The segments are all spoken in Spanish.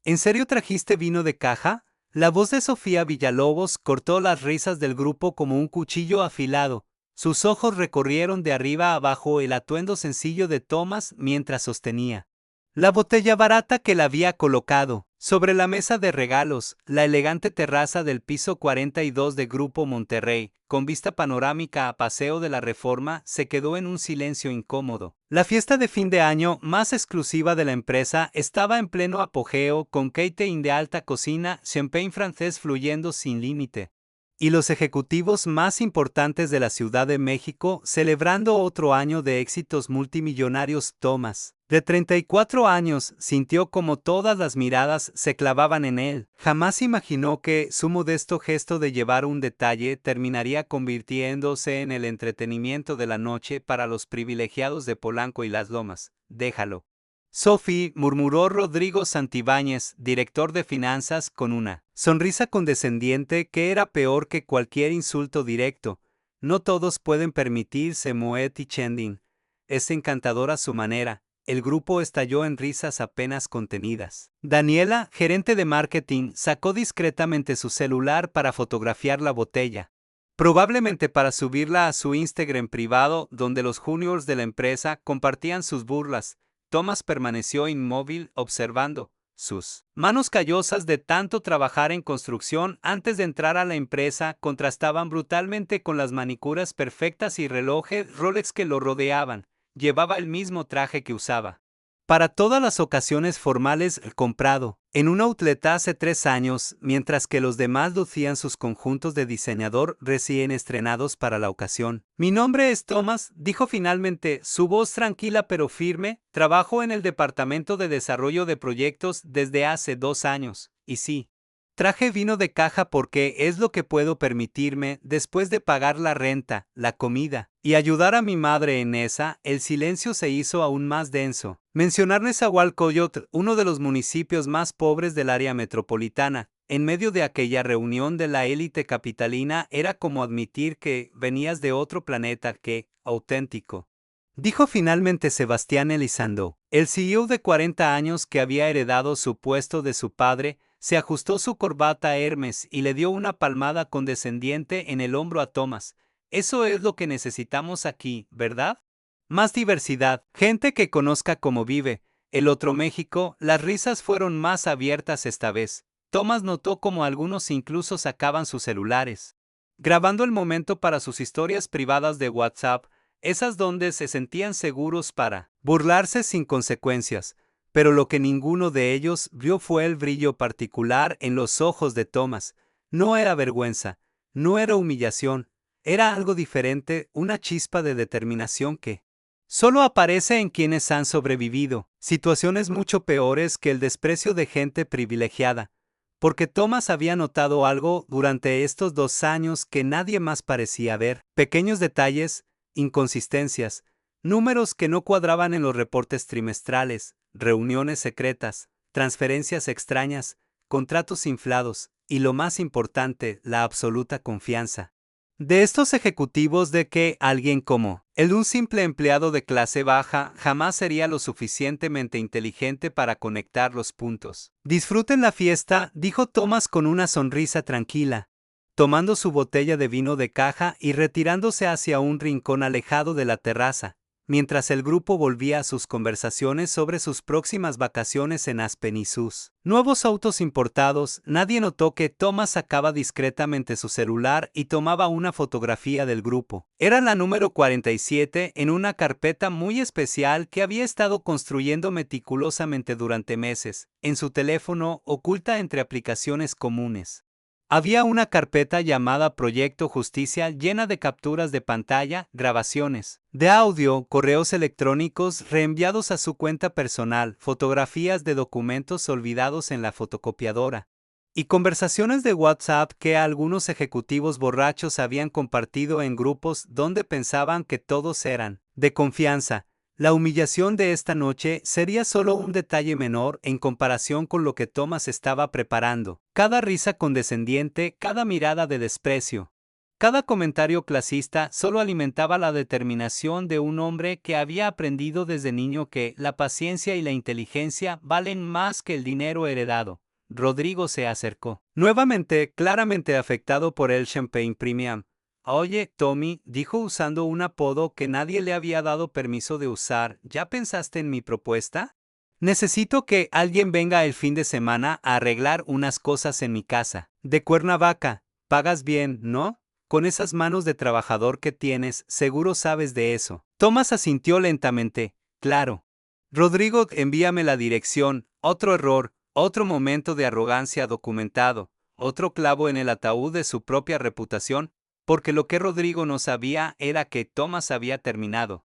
¿En serio trajiste vino de caja? La voz de Sofía Villalobos cortó las risas del grupo como un cuchillo afilado. Sus ojos recorrieron de arriba a abajo el atuendo sencillo de Thomas mientras sostenía la botella barata que la había colocado sobre la mesa de regalos. La elegante terraza del piso 42 de Grupo Monterrey, con vista panorámica a Paseo de la Reforma, se quedó en un silencio incómodo. La fiesta de fin de año más exclusiva de la empresa estaba en pleno apogeo, con catering de alta cocina, champagne francés fluyendo sin límite, y los ejecutivos más importantes de la Ciudad de México celebrando otro año de éxitos multimillonarios. Thomas, de 34 años, sintió como todas las miradas se clavaban en él. Jamás imaginó que su modesto gesto de llevar un detalle terminaría convirtiéndose en el entretenimiento de la noche para los privilegiados de Polanco y Las Lomas. Déjalo, Sophie, murmuró Rodrigo Santibáñez, director de finanzas, con una sonrisa condescendiente que era peor que cualquier insulto directo. No todos pueden permitirse Moet y Chendin. Es encantadora su manera. El grupo estalló en risas apenas contenidas. Daniela, gerente de marketing, sacó discretamente su celular para fotografiar la botella, probablemente para subirla a su Instagram privado, donde los juniors de la empresa compartían sus burlas. Thomas permaneció inmóvil observando. Sus manos callosas de tanto trabajar en construcción antes de entrar a la empresa contrastaban brutalmente con las manicuras perfectas y relojes Rolex que lo rodeaban. Llevaba el mismo traje que usaba para todas las ocasiones formales comprado en un outlet hace 3 años, mientras que los demás lucían sus conjuntos de diseñador recién estrenados para la ocasión. Mi nombre es Thomas, dijo finalmente, su voz tranquila pero firme. Trabajo en el departamento de desarrollo de proyectos desde hace 2 años, y sí, traje vino de caja porque es lo que puedo permitirme después de pagar la renta, la comida y ayudar a mi madre en esa. El silencio se hizo aún más denso. Mencionar Nezahualcóyotl, uno de los municipios más pobres del área metropolitana, en medio de aquella reunión de la élite capitalina era como admitir que venías de otro planeta. Que auténtico, dijo finalmente Sebastián Elizondo, el CEO de 40 años que había heredado su puesto de su padre. Se ajustó su corbata Hermes y le dio una palmada condescendiente en el hombro a Thomas. Eso es lo que necesitamos aquí, ¿verdad? Más diversidad, gente que conozca cómo vive el otro México. Las risas fueron más abiertas esta vez. Thomas notó cómo algunos incluso sacaban sus celulares, grabando el momento para sus historias privadas de WhatsApp, esas donde se sentían seguros para burlarse sin consecuencias. Pero lo que ninguno de ellos vio fue el brillo particular en los ojos de Thomas. No era vergüenza, no era humillación, era algo diferente, una chispa de determinación que solo aparece en quienes han sobrevivido situaciones mucho peores que el desprecio de gente privilegiada. Porque Thomas había notado algo durante estos 2 años que nadie más parecía ver: pequeños detalles, inconsistencias, números que no cuadraban en los reportes trimestrales, reuniones secretas, transferencias extrañas, contratos inflados, y lo más importante, la absoluta confianza de estos ejecutivos de que alguien como él, un simple empleado de clase baja, jamás sería lo suficientemente inteligente para conectar los puntos. Disfruten la fiesta, dijo Thomas con una sonrisa tranquila, tomando su botella de vino de caja y retirándose hacia un rincón alejado de la terraza, mientras el grupo volvía a sus conversaciones sobre sus próximas vacaciones en Aspen y sus nuevos autos importados. Nadie notó que Thomas sacaba discretamente su celular y tomaba una fotografía del grupo. Era la número 47 en una carpeta muy especial que había estado construyendo meticulosamente durante meses, en su teléfono, oculta entre aplicaciones comunes. Había una carpeta llamada Proyecto Justicia llena de capturas de pantalla, grabaciones de audio, correos electrónicos reenviados a su cuenta personal, fotografías de documentos olvidados en la fotocopiadora y conversaciones de WhatsApp que algunos ejecutivos borrachos habían compartido en grupos donde pensaban que todos eran de confianza. La humillación de esta noche sería solo un detalle menor en comparación con lo que Thomas estaba preparando. Cada risa condescendiente, cada mirada de desprecio, Cada comentario clasista solo alimentaba la determinación de un hombre que había aprendido desde niño que la paciencia y la inteligencia valen más que el dinero heredado. Rodrigo se acercó, nuevamente claramente afectado por el Champagne Premium. Oye, Tommy, dijo usando un apodo que nadie le había dado permiso de usar, ¿ya pensaste en mi propuesta? Necesito que alguien venga el fin de semana a arreglar unas cosas en mi casa. De Cuernavaca, pagas bien, ¿no? Con esas manos de trabajador que tienes, seguro sabes de eso. Thomas asintió lentamente. Claro. Rodrigo, envíame la dirección. Otro error, otro momento de arrogancia documentado, otro clavo en el ataúd de su propia reputación, porque lo que Rodrigo no sabía era que Thomas había terminado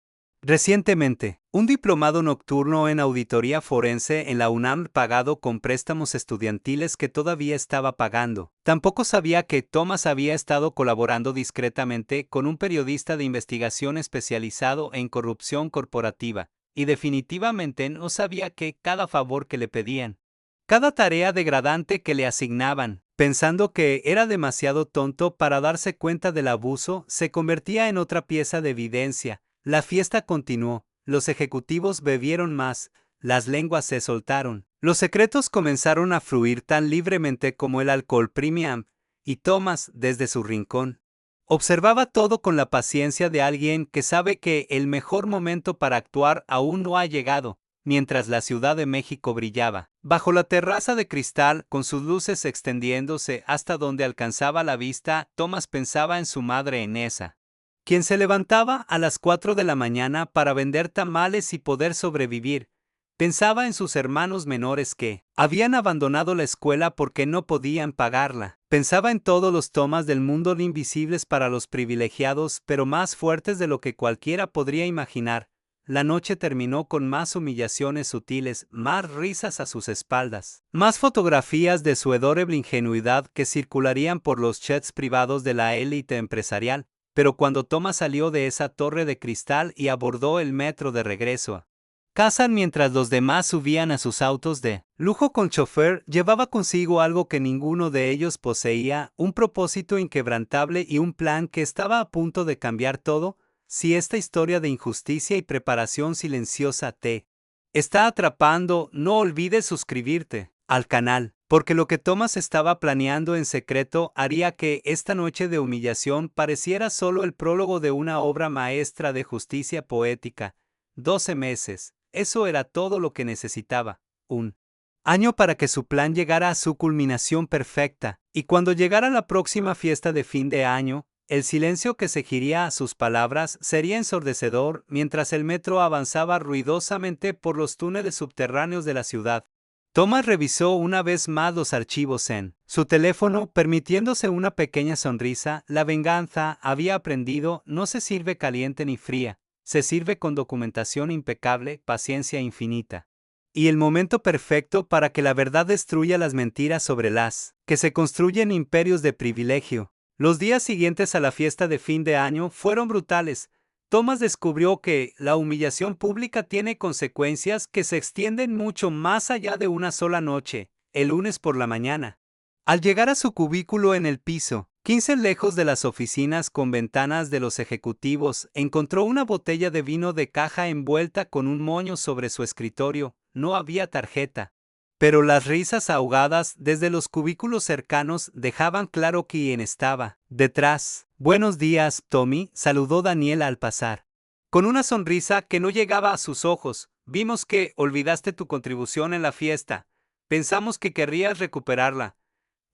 recientemente un diplomado nocturno en auditoría forense en la UNAM pagado con préstamos estudiantiles que todavía estaba pagando. Tampoco sabía que Thomas había estado colaborando discretamente con un periodista de investigación especializado en corrupción corporativa, y definitivamente no sabía que cada favor que le pedían, cada tarea degradante que le asignaban, pensando que era demasiado tonto para darse cuenta del abuso, se convertía en otra pieza de evidencia. La fiesta continuó, los ejecutivos bebieron más, las lenguas se soltaron, los secretos comenzaron a fluir tan libremente como el alcohol premium, y Thomas, desde su rincón, observaba todo con la paciencia de alguien que sabe que el mejor momento para actuar aún no ha llegado. Mientras la Ciudad de México brillaba, bajo la terraza de cristal, con sus luces extendiéndose hasta donde alcanzaba la vista, Thomas pensaba en su madre Enesa, quien se levantaba a las 4 de la mañana para vender tamales y poder sobrevivir. Pensaba en sus hermanos menores que habían abandonado la escuela porque no podían pagarla. Pensaba en todos los Thomas del mundo invisibles para los privilegiados, pero más fuertes de lo que cualquiera podría imaginar. La noche terminó con más humillaciones sutiles, más risas a sus espaldas, más fotografías de su adorable ingenuidad que circularían por los chats privados de la élite empresarial. Pero cuando Thomas salió de esa torre de cristal y abordó el metro de regreso a casa mientras los demás subían a sus autos de lujo con chofer, llevaba consigo algo que ninguno de ellos poseía, un propósito inquebrantable y un plan que estaba a punto de cambiar todo. Si esta historia de injusticia y preparación silenciosa te está atrapando, no olvides suscribirte al canal, porque lo que Thomas estaba planeando en secreto haría que esta noche de humillación pareciera solo el prólogo de una obra maestra de justicia poética. 12 meses, eso era todo lo que necesitaba, un año para que su plan llegara a su culminación perfecta, y cuando llegara la próxima fiesta de fin de año, el silencio que seguiría a sus palabras sería ensordecedor mientras el metro avanzaba ruidosamente por los túneles subterráneos de la ciudad. Thomas revisó una vez más los archivos en su teléfono, permitiéndose una pequeña sonrisa. La venganza, había aprendido, no se sirve caliente ni fría, se sirve con documentación impecable, paciencia infinita. Y el momento perfecto para que la verdad destruya las mentiras sobre las que se construyen imperios de privilegio. Los días siguientes a la fiesta de fin de año fueron brutales. Thomas descubrió que la humillación pública tiene consecuencias que se extienden mucho más allá de una sola noche. El lunes por la mañana, al llegar a su cubículo en el piso 15 lejos de las oficinas con ventanas de los ejecutivos, encontró una botella de vino de caja envuelta con un moño sobre su escritorio. No había tarjeta, pero las risas ahogadas desde los cubículos cercanos dejaban claro quién estaba detrás. Buenos días, Tommy, saludó Daniel al pasar, con una sonrisa que no llegaba a sus ojos. Vimos que olvidaste tu contribución en la fiesta. Pensamos que querrías recuperarla.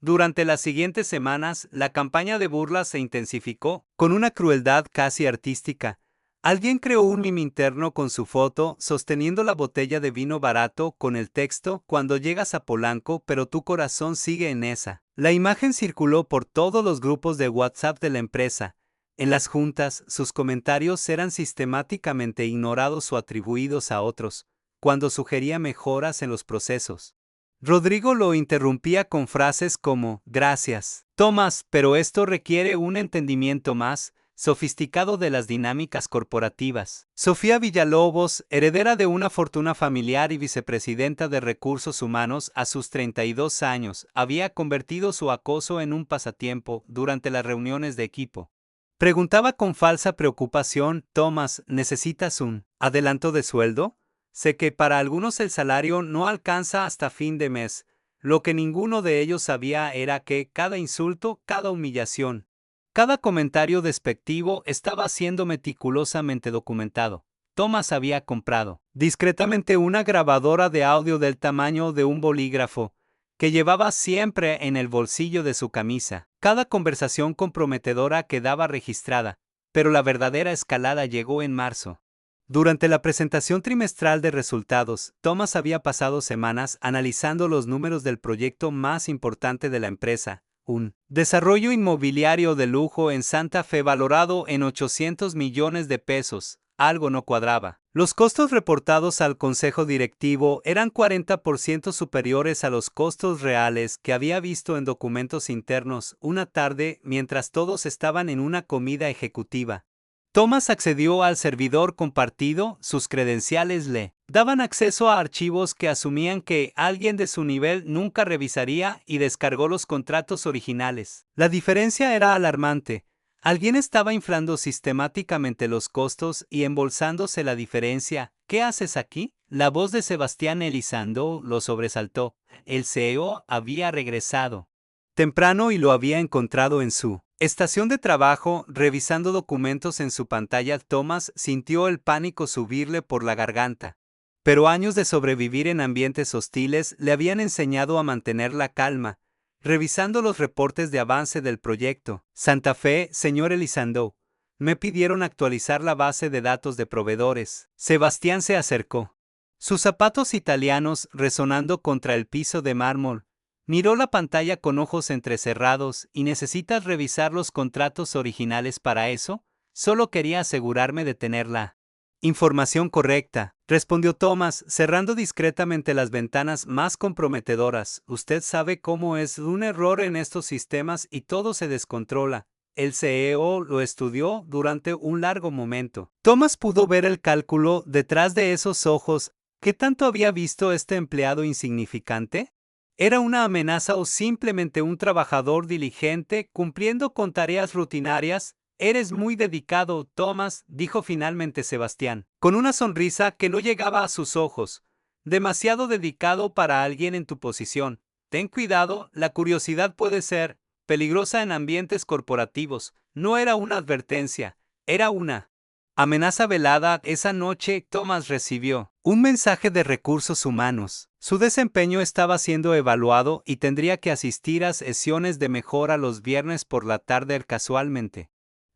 Durante las siguientes semanas, la campaña de burlas se intensificó, con una crueldad casi artística. Alguien creó un meme interno con su foto, sosteniendo la botella de vino barato con el texto «Cuando llegas a Polanco, pero tu corazón sigue en esa». La imagen circuló por todos los grupos de WhatsApp de la empresa. En las juntas, sus comentarios eran sistemáticamente ignorados o atribuidos a otros, cuando sugería mejoras en los procesos. Rodrigo lo interrumpía con frases como «Gracias, Tomás, pero esto requiere un entendimiento más». sofisticado de las dinámicas corporativas. Sofía Villalobos, heredera de una fortuna familiar y vicepresidenta de Recursos Humanos a sus 32 años, había convertido su acoso en un pasatiempo durante las reuniones de equipo. Preguntaba con falsa preocupación: Thomas, ¿necesitas un adelanto de sueldo? Sé que para algunos el salario no alcanza hasta fin de mes. Lo que ninguno de ellos sabía era que cada insulto, cada humillación, cada comentario despectivo estaba siendo meticulosamente documentado. Thomas había comprado discretamente una grabadora de audio del tamaño de un bolígrafo, que llevaba siempre en el bolsillo de su camisa. Cada conversación comprometedora quedaba registrada, pero la verdadera escalada llegó en marzo. Durante la presentación trimestral de resultados, Thomas había pasado semanas analizando los números del proyecto más importante de la empresa, un desarrollo inmobiliario de lujo en Santa Fe valorado en 800 millones de pesos. Algo no cuadraba. Los costos reportados al consejo directivo eran 40% superiores a los costos reales que había visto en documentos internos una tarde mientras todos estaban en una comida ejecutiva. Thomas accedió al servidor compartido. Sus credenciales le daban acceso a archivos que asumían que alguien de su nivel nunca revisaría, y descargó los contratos originales. La diferencia era alarmante. Alguien estaba inflando sistemáticamente los costos y embolsándose la diferencia. ¿Qué haces aquí? La voz de Sebastián Elizondo lo sobresaltó. El CEO había regresado temprano y lo había encontrado en su estación de trabajo, revisando documentos en su pantalla. Thomas sintió el pánico subirle por la garganta. Pero años de sobrevivir en ambientes hostiles le habían enseñado a mantener la calma. Revisando los reportes de avance del proyecto. Santa Fe, señor Elizondo. Me pidieron actualizar la base de datos de proveedores. Sebastián se acercó. Sus zapatos italianos resonando contra el piso de mármol. Miró la pantalla con ojos entrecerrados. ¿Y necesitas revisar los contratos originales para eso? Solo quería asegurarme de tener la información correcta, respondió Thomas, cerrando discretamente las ventanas más comprometedoras. Usted sabe cómo es un error en estos sistemas y todo se descontrola. El CEO lo estudió durante un largo momento. Thomas pudo ver el cálculo detrás de esos ojos. ¿Qué tanto había visto este empleado insignificante? ¿Era una amenaza o simplemente un trabajador diligente cumpliendo con tareas rutinarias? Eres muy dedicado, Thomas, dijo finalmente Sebastián, con una sonrisa que no llegaba a sus ojos. Demasiado dedicado para alguien en tu posición. Ten cuidado, la curiosidad puede ser peligrosa en ambientes corporativos. No era una advertencia, era una amenaza velada. Esa noche, Thomas recibió un mensaje de Recursos Humanos. Su desempeño estaba siendo evaluado y tendría que asistir a sesiones de mejora los viernes por la tarde casualmente.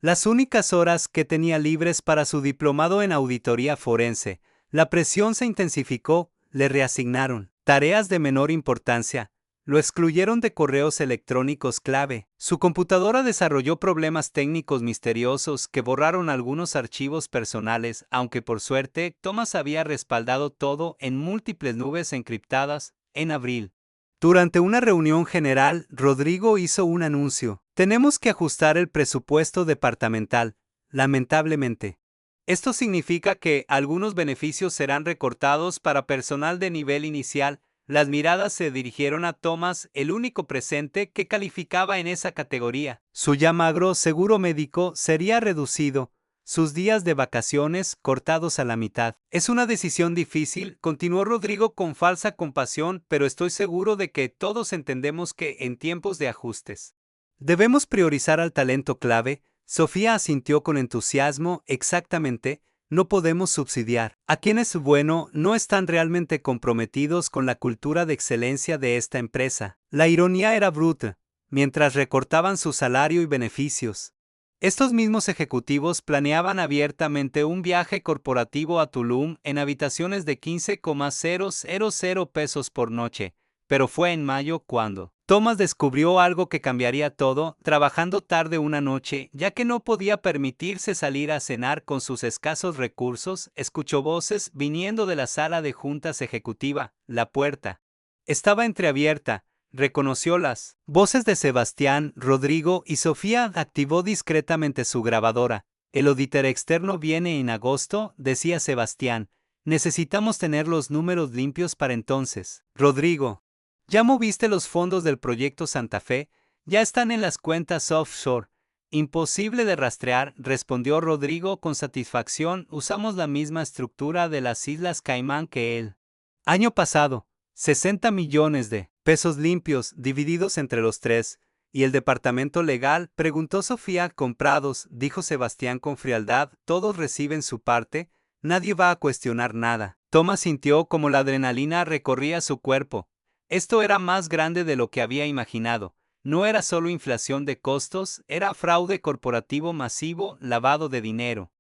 Las únicas horas que tenía libres para su diplomado en auditoría forense. La presión se intensificó. Le reasignaron tareas de menor importancia. Lo excluyeron de correos electrónicos clave. Su computadora desarrolló problemas técnicos misteriosos que borraron algunos archivos personales, aunque por suerte, Thomas había respaldado todo en múltiples nubes encriptadas. En abril, durante una reunión general, Rodrigo hizo un anuncio. Tenemos que ajustar el presupuesto departamental, lamentablemente. Esto significa que algunos beneficios serán recortados para personal de nivel inicial. Las miradas se dirigieron a Thomas, el único presente que calificaba en esa categoría. Su ya magro seguro médico sería reducido, sus días de vacaciones cortados a la mitad. Es una decisión difícil, continuó Rodrigo con falsa compasión, pero estoy seguro de que todos entendemos que en tiempos de ajustes debemos priorizar al talento clave. Sofía asintió con entusiasmo. Exactamente. No podemos subsidiar a quienes, bueno, no están realmente comprometidos con la cultura de excelencia de esta empresa. La ironía era bruta, mientras recortaban su salario y beneficios. Estos mismos ejecutivos planeaban abiertamente un viaje corporativo a Tulum en habitaciones de 15,000 pesos por noche, pero fue en mayo cuando Thomas descubrió algo que cambiaría todo. Trabajando tarde una noche, ya que no podía permitirse salir a cenar con sus escasos recursos, escuchó voces viniendo de la sala de juntas ejecutiva. La puerta estaba entreabierta. reconoció las voces de Sebastián, Rodrigo y Sofía. Activó discretamente su grabadora. El auditor externo viene en agosto, decía Sebastián. Necesitamos tener los números limpios para entonces. Rodrigo. ¿Ya moviste los fondos del proyecto Santa Fe? Ya están en las cuentas offshore. Imposible de rastrear, respondió Rodrigo con satisfacción. Usamos la misma estructura de las Islas Caimán que él. Año pasado, 60 millones de pesos limpios divididos entre los tres. ¿Y el departamento legal? Preguntó Sofía. Comprados, dijo Sebastián con frialdad. Todos reciben su parte, nadie va a cuestionar nada. Tomás sintió como la adrenalina recorría su cuerpo. Esto era más grande de lo que había imaginado. No era solo inflación de costos, era fraude corporativo masivo, lavado de dinero.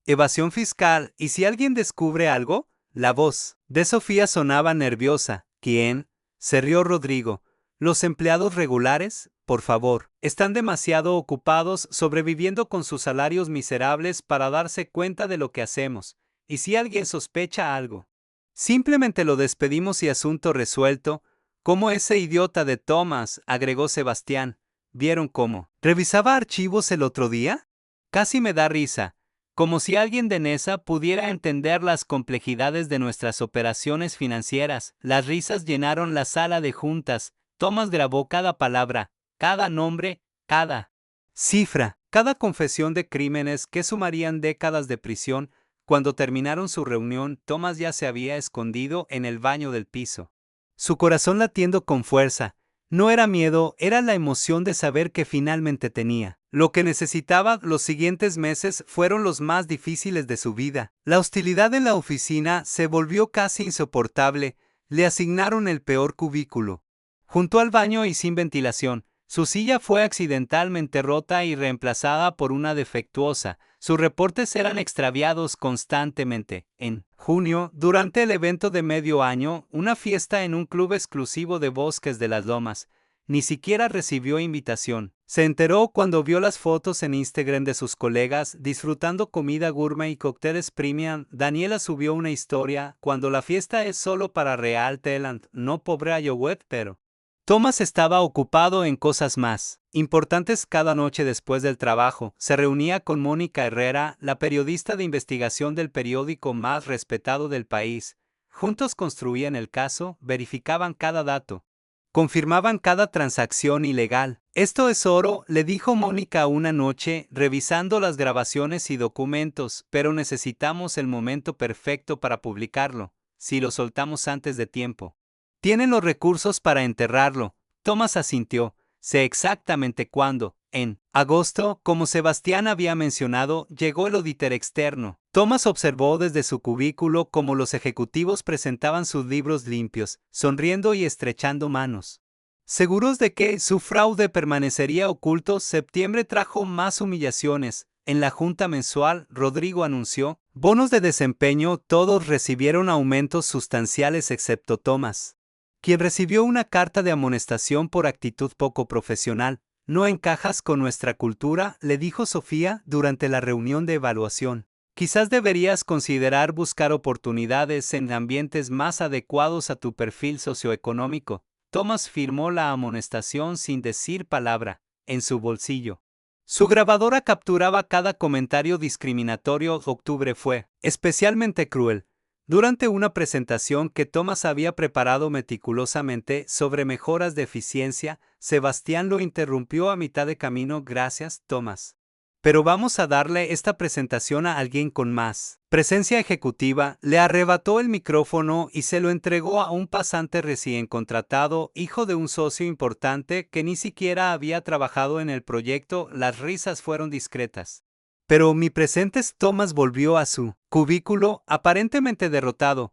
Evasión fiscal, ¿y si alguien descubre algo? La voz de Sofía sonaba nerviosa. ¿Quién? Se rió Rodrigo. Los empleados regulares, por favor, están demasiado ocupados sobreviviendo con sus salarios miserables para darse cuenta de lo que hacemos. ¿Y si alguien sospecha algo? Simplemente lo despedimos y asunto resuelto. Como ese idiota de Tomás, agregó Sebastián. ¿Vieron cómo revisaba archivos el otro día? Casi me da risa. Como si alguien de Nesa pudiera entender las complejidades de nuestras operaciones financieras. Las risas llenaron la sala de juntas. Tomás grabó cada palabra, cada nombre, cada cifra, cada confesión de crímenes que sumarían décadas de prisión. Cuando terminaron su reunión, Tomás ya se había escondido en el baño del piso. Su corazón latiendo con fuerza. No era miedo, era la emoción de saber que finalmente tenía lo que necesitaba. Los siguientes meses fueron los más difíciles de su vida. La hostilidad en la oficina se volvió casi insoportable. Le asignaron el peor cubículo, junto al baño y sin ventilación. Su silla fue accidentalmente rota y reemplazada por una defectuosa. Sus reportes eran extraviados constantemente. En junio, durante el evento de medio año, una fiesta en un club exclusivo de Bosques de las Lomas, ni siquiera recibió invitación. Se enteró cuando vio las fotos en Instagram de sus colegas disfrutando comida gourmet y cócteles premium. Daniela subió una historia: cuando la fiesta es solo para real talent, no pobre Iowa, pero Tomás estaba ocupado en cosas más importantes. Cada noche después del trabajo, se reunía con Mónica Herrera, la periodista de investigación del periódico más respetado del país. Juntos construían el caso, verificaban cada dato, confirmaban cada transacción ilegal. Esto es oro, le dijo Mónica una noche, revisando las grabaciones y documentos, pero necesitamos el momento perfecto para publicarlo. Si lo soltamos antes de tiempo, tienen los recursos para enterrarlo. Tomás asintió. Sé exactamente cuándo. En agosto, como Sebastián había mencionado, llegó el auditor externo. Tomás observó desde su cubículo cómo los ejecutivos presentaban sus libros limpios, sonriendo y estrechando manos. Seguros de que su fraude permanecería oculto, septiembre trajo más humillaciones. En la junta mensual, Rodrigo anunció bonos de desempeño. Todos recibieron aumentos sustanciales excepto Tomás, quien recibió una carta de amonestación por actitud poco profesional. No encajas con nuestra cultura, le dijo Sofía durante la reunión de evaluación. Quizás deberías considerar buscar oportunidades en ambientes más adecuados a tu perfil socioeconómico. Tomás firmó la amonestación sin decir palabra, en su bolsillo. Su grabadora capturaba cada comentario discriminatorio. Octubre fue especialmente cruel. Durante una presentación que Tomás había preparado meticulosamente sobre mejoras de eficiencia, Sebastián lo interrumpió a mitad de camino. Gracias, Tomás. Pero vamos a darle esta presentación a alguien con más presencia ejecutiva. Le arrebató el micrófono y se lo entregó a un pasante recién contratado, hijo de un socio importante que ni siquiera había trabajado en el proyecto. Las risas fueron discretas. Pero omnipresentes. Tomás volvió a su cubículo, aparentemente derrotado.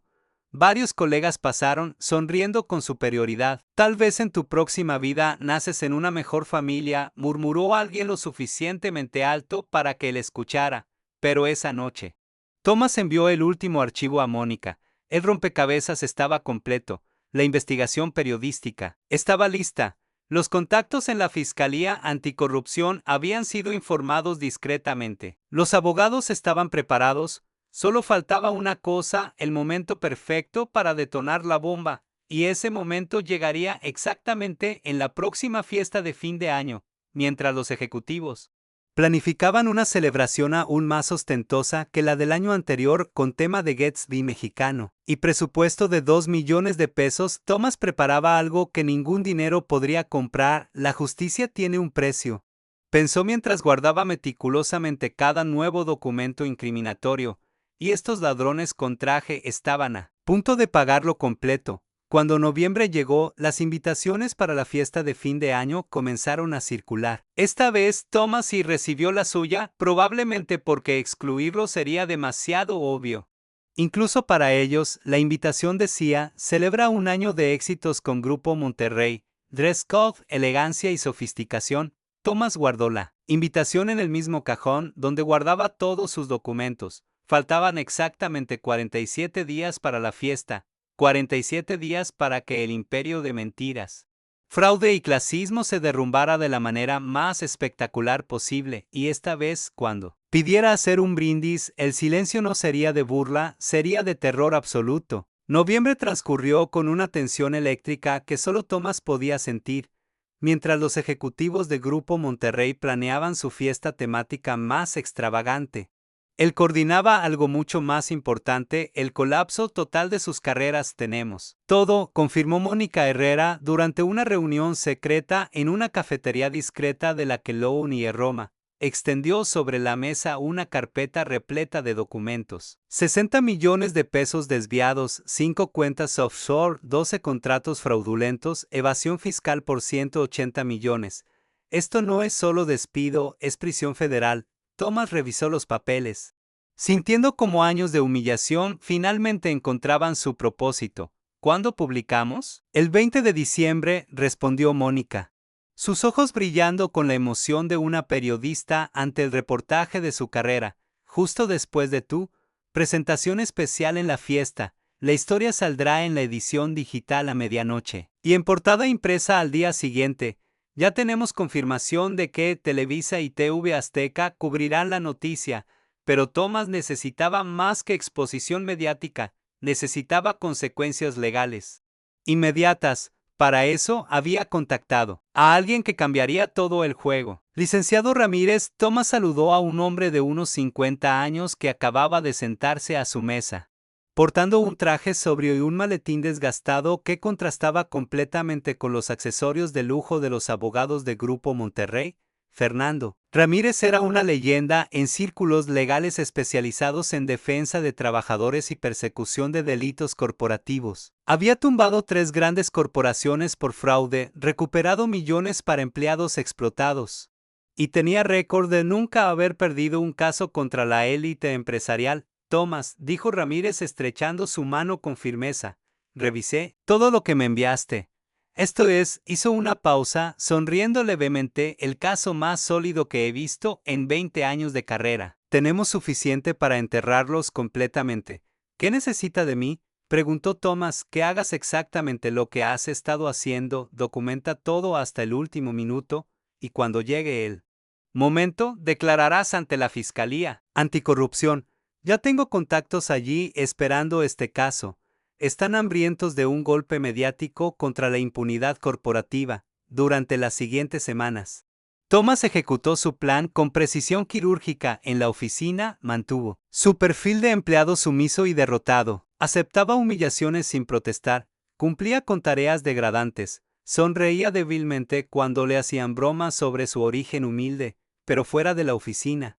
Varios colegas pasaron, sonriendo con superioridad. Tal vez en tu próxima vida naces en una mejor familia, murmuró alguien lo suficientemente alto para que él escuchara. Pero esa noche, Tomás envió el último archivo a Mónica. El rompecabezas estaba completo. La investigación periodística estaba lista. Los contactos en la Fiscalía Anticorrupción habían sido informados discretamente. Los abogados estaban preparados. Solo faltaba una cosa, el momento perfecto para detonar la bomba. y ese momento llegaría exactamente en la próxima fiesta de fin de año, mientras los ejecutivos planificaban una celebración aún más ostentosa que la del año anterior con tema de Gatsby mexicano y presupuesto de 2 millones de pesos. Thomas preparaba algo que ningún dinero podría comprar. La justicia tiene un precio, pensó mientras guardaba meticulosamente cada nuevo documento incriminatorio, y estos ladrones con traje estaban a punto de pagarlo completo. Cuando noviembre llegó, las invitaciones para la fiesta de fin de año comenzaron a circular. Esta vez Thomas sí recibió la suya, probablemente porque excluirlo sería demasiado obvio. Incluso para ellos, la invitación decía: celebra un año de éxitos con Grupo Monterrey, dress code, elegancia y sofisticación. Thomas guardó la invitación en el mismo cajón donde guardaba todos sus documentos. Faltaban exactamente 47 días para la fiesta. 47 días para que el imperio de mentiras, fraude y clasismo se derrumbara de la manera más espectacular posible, y esta vez, cuando pidiera hacer un brindis, el silencio no sería de burla, sería de terror absoluto. Noviembre transcurrió con una tensión eléctrica que solo Thomas podía sentir, mientras los ejecutivos de Grupo Monterrey planeaban su fiesta temática más extravagante. Él coordinaba algo mucho más importante: el colapso total de sus carreras. Tenemos todo, confirmó Mónica Herrera durante una reunión secreta en una cafetería discreta de la que Lowney y Roma extendió sobre la mesa una carpeta repleta de documentos. 60 millones de pesos desviados, 5 cuentas offshore, 12 contratos fraudulentos, evasión fiscal por 180 millones. Esto no es solo despido, es prisión federal. Thomas revisó los papeles, sintiendo como años de humillación finalmente encontraban su propósito. ¿Cuándo publicamos? El 20 de diciembre, respondió Mónica, sus ojos brillando con la emoción de una periodista ante el reportaje de su carrera. Justo después de tu presentación especial en la fiesta. La historia saldrá en la edición digital a medianoche y en portada impresa al día siguiente. Ya tenemos confirmación de que Televisa y TV Azteca cubrirán la noticia, pero Thomas necesitaba más que exposición mediática, necesitaba consecuencias legales inmediatas. Para eso había contactado a alguien que cambiaría todo el juego. Licenciado Ramírez. Thomas saludó a un hombre de unos 50 años que acababa de sentarse a su mesa, portando un traje sobrio y un maletín desgastado que contrastaba completamente con los accesorios de lujo de los abogados de Grupo Monterrey. Fernando Ramírez era una leyenda en círculos legales especializados en defensa de trabajadores y persecución de delitos corporativos. Había tumbado 3 grandes corporaciones por fraude, recuperado millones para empleados explotados, y tenía récord de nunca haber perdido un caso contra la élite empresarial. Thomas, dijo Ramírez estrechando su mano con firmeza, revisé todo lo que me enviaste. Esto es, hizo una pausa, sonriendo levemente, el caso más sólido que he visto en 20 años de carrera. Tenemos suficiente para enterrarlos completamente. ¿Qué necesita de mí? Preguntó Thomas. Que hagas exactamente lo que has estado haciendo, documenta todo hasta el último minuto, y cuando llegue el momento, declararás ante la Fiscalía Anticorrupción. Ya tengo contactos allí esperando este caso. Están hambrientos de un golpe mediático contra la impunidad corporativa. Durante las siguientes semanas, Thomas ejecutó su plan con precisión quirúrgica. En la oficina mantuvo su perfil de empleado sumiso y derrotado. Aceptaba humillaciones sin protestar, cumplía con tareas degradantes, sonreía débilmente cuando le hacían bromas sobre su origen humilde, pero fuera de la oficina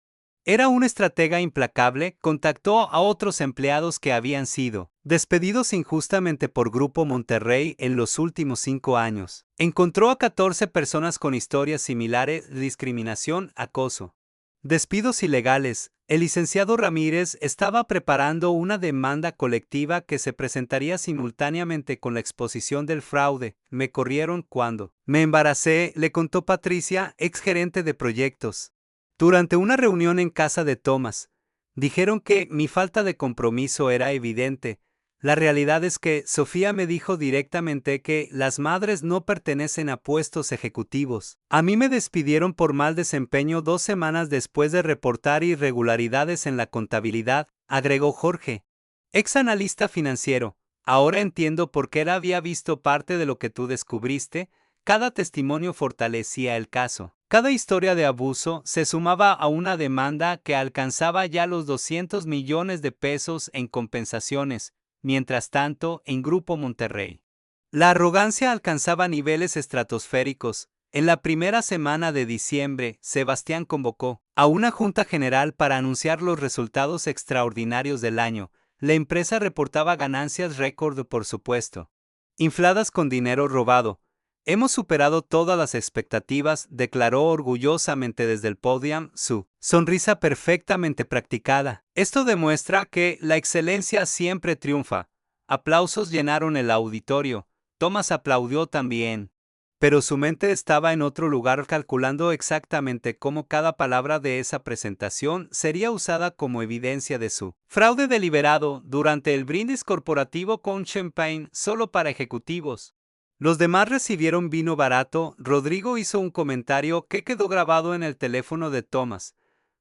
era un estratega implacable. Contactó a otros empleados que habían sido despedidos injustamente por Grupo Monterrey en los últimos 5 años. Encontró a 14 personas con historias similares: discriminación, acoso, despidos ilegales. El licenciado Ramírez estaba preparando una demanda colectiva que se presentaría simultáneamente con la exposición del fraude. Me corrieron cuando me embaracé, le contó Patricia, exgerente de proyectos, durante una reunión en casa de Thomas. Dijeron que mi falta de compromiso era evidente. La realidad es que Sofía me dijo directamente que las madres no pertenecen a puestos ejecutivos. A mí me despidieron por mal desempeño 2 semanas después de reportar irregularidades en la contabilidad, agregó Jorge, ex analista financiero. Ahora entiendo por qué él había visto parte de lo que tú descubriste. Cada testimonio fortalecía el caso. Cada historia de abuso se sumaba a una demanda que alcanzaba ya los 200 millones de pesos en compensaciones. Mientras tanto, en Grupo Monterrey, la arrogancia alcanzaba niveles estratosféricos. En la primera semana de diciembre, Sebastián convocó a una junta general para anunciar los resultados extraordinarios del año. La empresa reportaba ganancias récord, por supuesto, infladas con dinero robado. Hemos superado todas las expectativas, declaró orgullosamente desde el podio, su sonrisa perfectamente practicada. Esto demuestra que la excelencia siempre triunfa. Aplausos llenaron el auditorio. Thomas aplaudió también. Pero su mente estaba en otro lugar, calculando exactamente cómo cada palabra de esa presentación sería usada como evidencia de su fraude deliberado durante el brindis corporativo con champagne solo para ejecutivos. Los demás recibieron vino barato. Rodrigo hizo un comentario que quedó grabado en el teléfono de Thomas.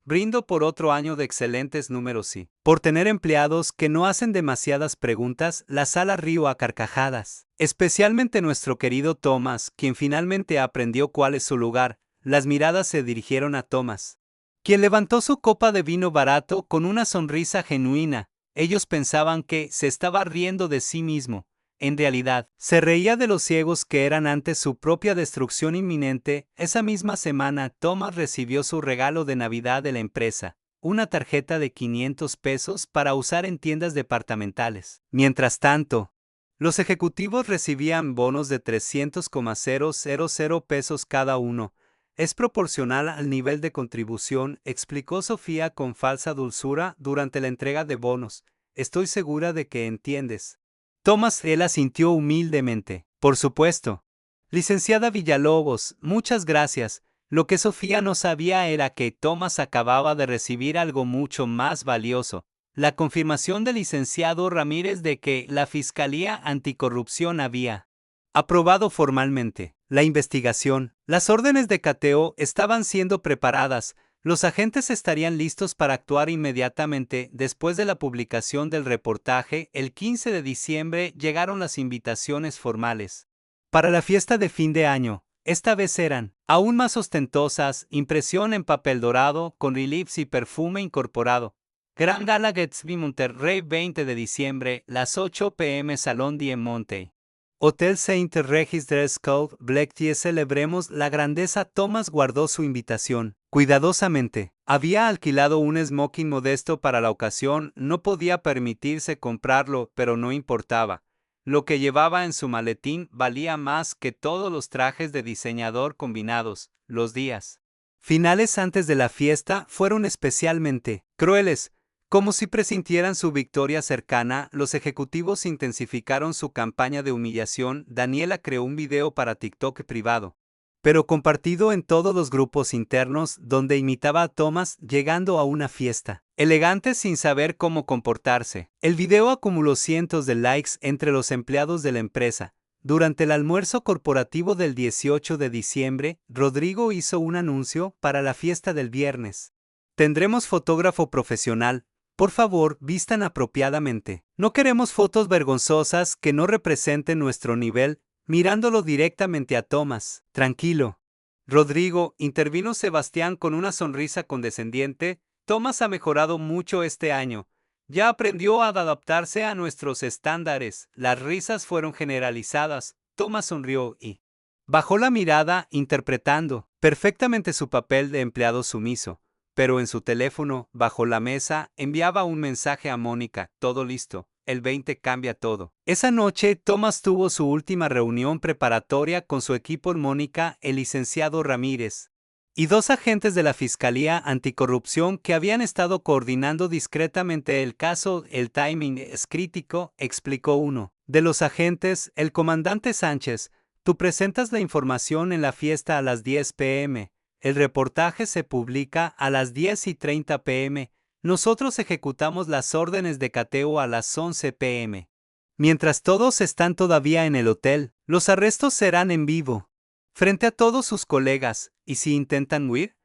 Brindo por otro año de excelentes números y por tener empleados que no hacen demasiadas preguntas. La sala rió a carcajadas. Especialmente nuestro querido Thomas, quien finalmente aprendió cuál es su lugar. Las miradas se dirigieron a Thomas, quien levantó su copa de vino barato con una sonrisa genuina. Ellos pensaban que se estaba riendo de sí mismo. En realidad, se reía de los ciegos que eran ante su propia destrucción inminente. Esa misma semana, Thomas recibió su regalo de Navidad de la empresa, una tarjeta de 500 pesos para usar en tiendas departamentales. Mientras tanto, los ejecutivos recibían bonos de 300,000 pesos cada uno. Es proporcional al nivel de contribución, explicó Sofía con falsa dulzura durante la entrega de bonos. Estoy segura de que entiendes. Thomas él asintió humildemente. Por supuesto. Licenciada Villalobos, muchas gracias. Lo que Sofía no sabía era que Thomas acababa de recibir algo mucho más valioso. La confirmación del licenciado Ramírez de que la Fiscalía Anticorrupción había aprobado formalmente la investigación. Las órdenes de cateo estaban siendo preparadas. Los agentes estarían listos para actuar inmediatamente. Después de la publicación del reportaje, el 15 de diciembre llegaron las invitaciones formales para la fiesta de fin de año. Esta vez eran aún más ostentosas, impresión en papel dorado, con reliefs y perfume incorporado. Gran Gala Gatsby Monterrey 20 de diciembre, las 8 p.m. Salón Diamante. Hotel Saint Regis Dress Code, Black Tie. Celebremos la grandeza. Thomas guardó su invitación cuidadosamente. Había alquilado un smoking modesto para la ocasión. No podía permitirse comprarlo, pero no importaba. Lo que llevaba en su maletín valía más que todos los trajes de diseñador combinados. Los días finales antes de la fiesta fueron especialmente crueles. Como si presintieran su victoria cercana, los ejecutivos intensificaron su campaña de humillación. Daniela creó un video para TikTok privado, pero compartido en todos los grupos internos, donde imitaba a Thomas llegando a una fiesta elegante sin saber cómo comportarse. El video acumuló cientos de likes entre los empleados de la empresa. Durante el almuerzo corporativo del 18 de diciembre, Rodrigo hizo un anuncio para la fiesta del viernes. Tendremos fotógrafo profesional. Por favor, vistan apropiadamente. No queremos fotos vergonzosas que no representen nuestro nivel. Mirándolo directamente a Thomas. Tranquilo, Rodrigo, intervino Sebastián con una sonrisa condescendiente. Thomas ha mejorado mucho este año. Ya aprendió a adaptarse a nuestros estándares. Las risas fueron generalizadas. Thomas sonrió y bajó la mirada, interpretando perfectamente su papel de empleado sumiso. Pero en su teléfono, bajo la mesa, enviaba un mensaje a Mónica. Todo listo. El 20 cambia todo. Esa noche, Thomas tuvo su última reunión preparatoria con su equipo en Mónica, el licenciado Ramírez y dos agentes de la Fiscalía Anticorrupción que habían estado coordinando discretamente el caso. El timing es crítico, explicó uno de los agentes, el comandante Sánchez. Tú presentas la información en la fiesta a las 10 p.m. El reportaje se publica a las 10:30 p.m. Nosotros ejecutamos las órdenes de cateo a las 11 p.m. Mientras todos están todavía en el hotel, los arrestos serán en vivo, frente a todos sus colegas, y si intentan huir,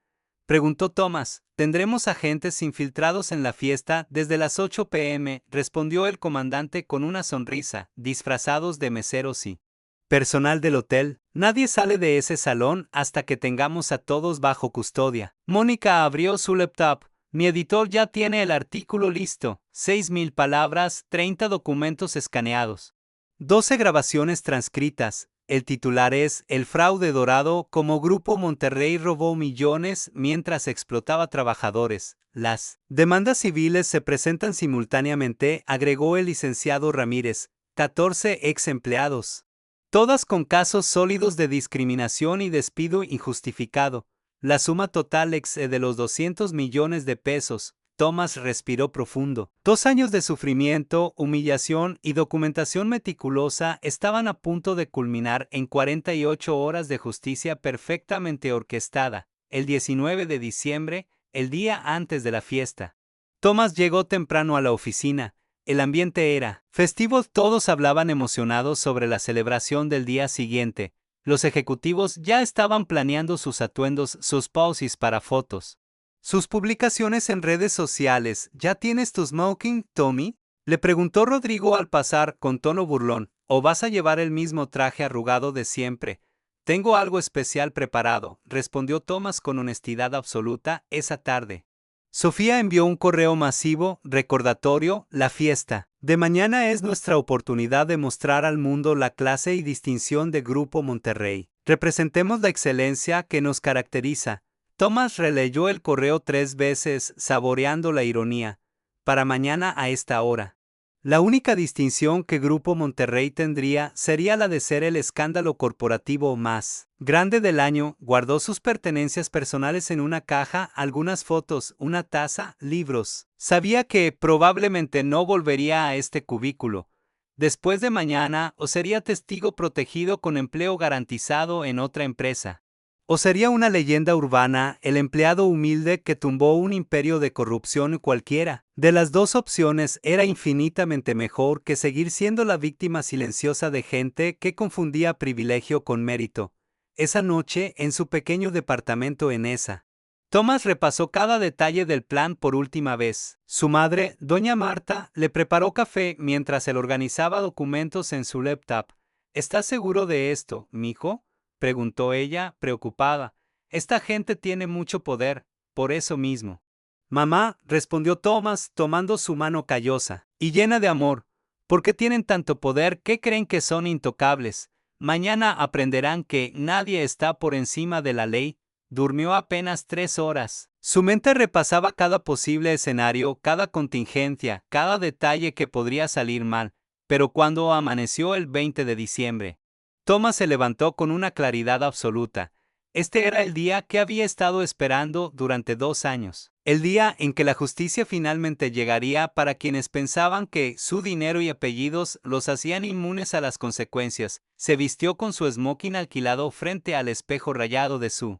Preguntó Thomas. Tendremos agentes infiltrados en la fiesta desde las 8 p.m., respondió el comandante con una sonrisa, disfrazados de meseros y personal del hotel. Nadie sale de ese salón hasta que tengamos a todos bajo custodia. Mónica abrió su laptop. Mi editor ya tiene el artículo listo. 6,000 palabras, 30 documentos escaneados, 12 grabaciones transcritas. El titular es El fraude dorado, como Grupo Monterrey robó millones mientras explotaba trabajadores. Las demandas civiles se presentan simultáneamente, agregó el licenciado Ramírez. 14 ex empleados, todas con casos sólidos de discriminación y despido injustificado. La suma total excede los 200 millones de pesos. Thomas respiró profundo. 2 años de sufrimiento, humillación y documentación meticulosa estaban a punto de culminar en 48 horas de justicia perfectamente orquestada, el 19 de diciembre, el día antes de la fiesta. Thomas llegó temprano a la oficina. El ambiente era festivo, todos hablaban emocionados sobre la celebración del día siguiente. Los ejecutivos ya estaban planeando sus atuendos, sus poses para fotos, sus publicaciones en redes sociales. ¿Ya tienes tu smoking, Tommy?, le preguntó Rodrigo al pasar con tono burlón. ¿O vas a llevar el mismo traje arrugado de siempre? Tengo algo especial preparado, respondió Thomas con honestidad absoluta. Esa tarde Sofía envió un correo masivo, recordatorio: la fiesta de mañana es nuestra oportunidad de mostrar al mundo la clase y distinción de Grupo Monterrey. Representemos la excelencia que nos caracteriza. Thomas releyó el correo 3 veces, saboreando la ironía. Para mañana a esta hora. La única distinción que Grupo Monterrey tendría sería la de ser el escándalo corporativo más grande del año. Guardó sus pertenencias personales en una caja, algunas fotos, una taza, libros. Sabía que probablemente no volvería a este cubículo. Después de mañana, o sería testigo protegido con empleo garantizado en otra empresa, o sería una leyenda urbana, el empleado humilde que tumbó un imperio de corrupción. Cualquiera de las dos opciones era infinitamente mejor que seguir siendo la víctima silenciosa de gente que confundía privilegio con mérito. Esa noche, en su pequeño departamento en esa, Thomas repasó cada detalle del plan por última vez. Su madre, doña Marta, le preparó café mientras él organizaba documentos en su laptop. ¿Estás seguro de esto, mijo?, preguntó ella, preocupada. Esta gente tiene mucho poder, por eso mismo. Mamá, respondió Thomas, tomando su mano callosa y llena de amor. ¿Por qué tienen tanto poder? ¿Qué creen que son intocables? Mañana aprenderán que nadie está por encima de la ley. Durmió apenas 3 horas. Su mente repasaba cada posible escenario, cada contingencia, cada detalle que podría salir mal. Pero cuando amaneció el 20 de diciembre, Thomas se levantó con una claridad absoluta. Este era el día que había estado esperando durante 2 años. El día en que la justicia finalmente llegaría para quienes pensaban que su dinero y apellidos los hacían inmunes a las consecuencias. Se vistió con su smoking alquilado frente al espejo rayado de su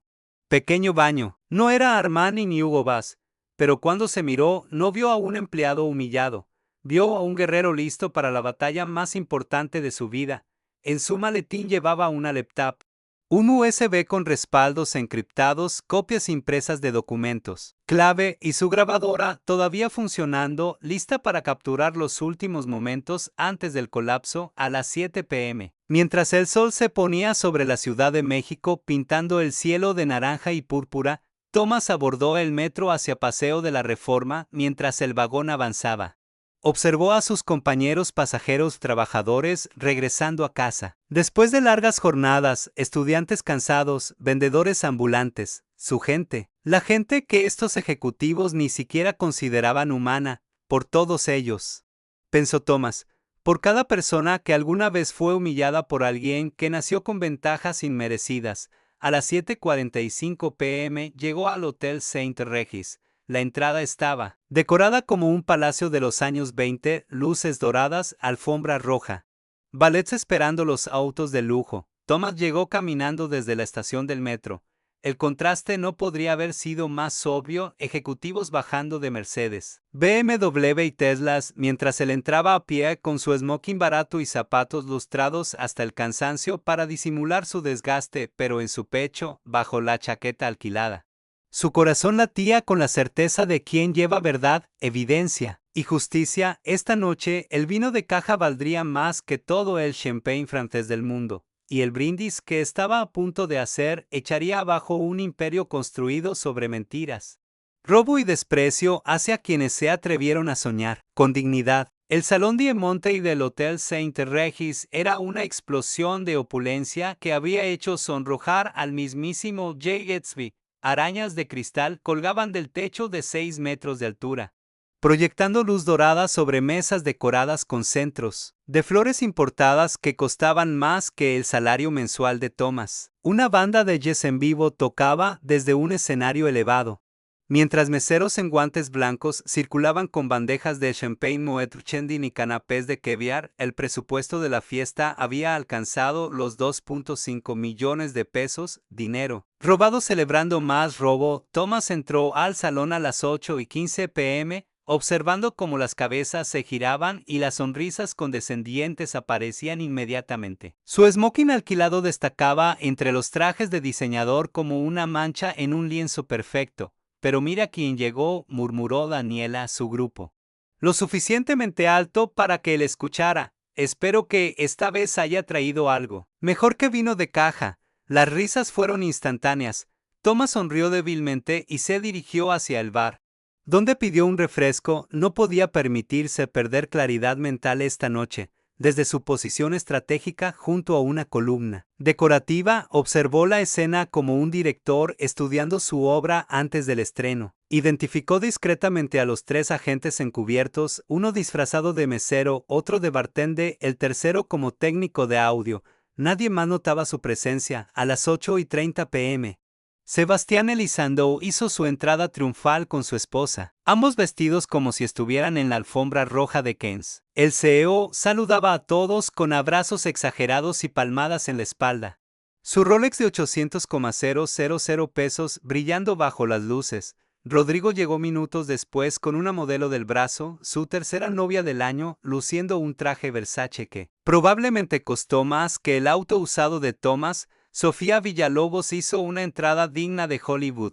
pequeño baño. No era Armani ni Hugo Boss, pero cuando se miró no vio a un empleado humillado. Vio a un guerrero listo para la batalla más importante de su vida. En su maletín llevaba una laptop, un USB con respaldos encriptados, copias impresas de documentos clave y su grabadora todavía funcionando, lista para capturar los últimos momentos antes del colapso a las 7 p.m. Mientras el sol se ponía sobre la Ciudad de México pintando el cielo de naranja y púrpura, Thomas abordó el metro hacia Paseo de la Reforma mientras el vagón avanzaba. Observó a sus compañeros pasajeros trabajadores regresando a casa. Después de largas jornadas, estudiantes cansados, vendedores ambulantes, su gente, la gente que estos ejecutivos ni siquiera consideraban humana, por todos ellos, pensó Thomas, por cada persona que alguna vez fue humillada por alguien que nació con ventajas inmerecidas. A las 7:45 p.m. llegó al Hotel Saint Regis. La entrada estaba decorada como un palacio de los años 20, luces doradas, alfombra roja, valets esperando los autos de lujo. Thomas llegó caminando desde la estación del metro. El contraste no podría haber sido más obvio, ejecutivos bajando de Mercedes, BMW y Teslas, mientras él entraba a pie con su smoking barato y zapatos lustrados hasta el cansancio para disimular su desgaste, pero en su pecho, bajo la chaqueta alquilada, Su corazón latía con la certeza de quien lleva verdad, evidencia y justicia. Esta noche el vino de caja valdría más que todo el champagne francés del mundo, y el brindis que estaba a punto de hacer echaría abajo un imperio construido sobre mentiras, robo y desprecio hacia quienes se atrevieron a soñar con dignidad. El Salón Diamante del Hotel Saint-Regis era una explosión de opulencia que había hecho sonrojar al mismísimo Jay Gatsby. Arañas de cristal colgaban del techo de 6 metros de altura, proyectando luz dorada sobre mesas decoradas con centros de flores importadas que costaban más que el salario mensual de Thomas. Una banda de jazz en vivo tocaba desde un escenario elevado, mientras meseros en guantes blancos circulaban con bandejas de champagne Moet Chendin y canapés de caviar. El presupuesto de la fiesta había alcanzado los 2.5 millones de pesos, dinero robado celebrando más robo. Thomas entró al salón a las 8:15 p.m., observando cómo las cabezas se giraban y las sonrisas condescendientes aparecían inmediatamente. Su smoking alquilado destacaba entre los trajes de diseñador como una mancha en un lienzo perfecto. Pero mira quién llegó, murmuró Daniela a su grupo. Lo suficientemente alto para que él escuchara. Espero que esta vez haya traído algo. Mejor que vino de caja. Las risas fueron instantáneas. Thomas sonrió débilmente y se dirigió hacia el bar, donde pidió un refresco. No podía permitirse perder claridad mental esta noche. Desde su posición estratégica junto a una columna decorativa, observó la escena como un director estudiando su obra antes del estreno. Identificó discretamente a los 3 agentes encubiertos, uno disfrazado de mesero, otro de bartender, el tercero como técnico de audio. Nadie más notaba su presencia. A las 8:30 p.m., Sebastián Elizondo hizo su entrada triunfal con su esposa, ambos vestidos como si estuvieran en la alfombra roja de Cannes. El CEO saludaba a todos con abrazos exagerados y palmadas en la espalda. Su Rolex de 800,000 pesos brillando bajo las luces. Rodrigo llegó minutos después con una modelo del brazo, su tercera novia del año, luciendo un traje Versace que probablemente costó más que el auto usado de Thomas. Sofía Villalobos hizo una entrada digna de Hollywood,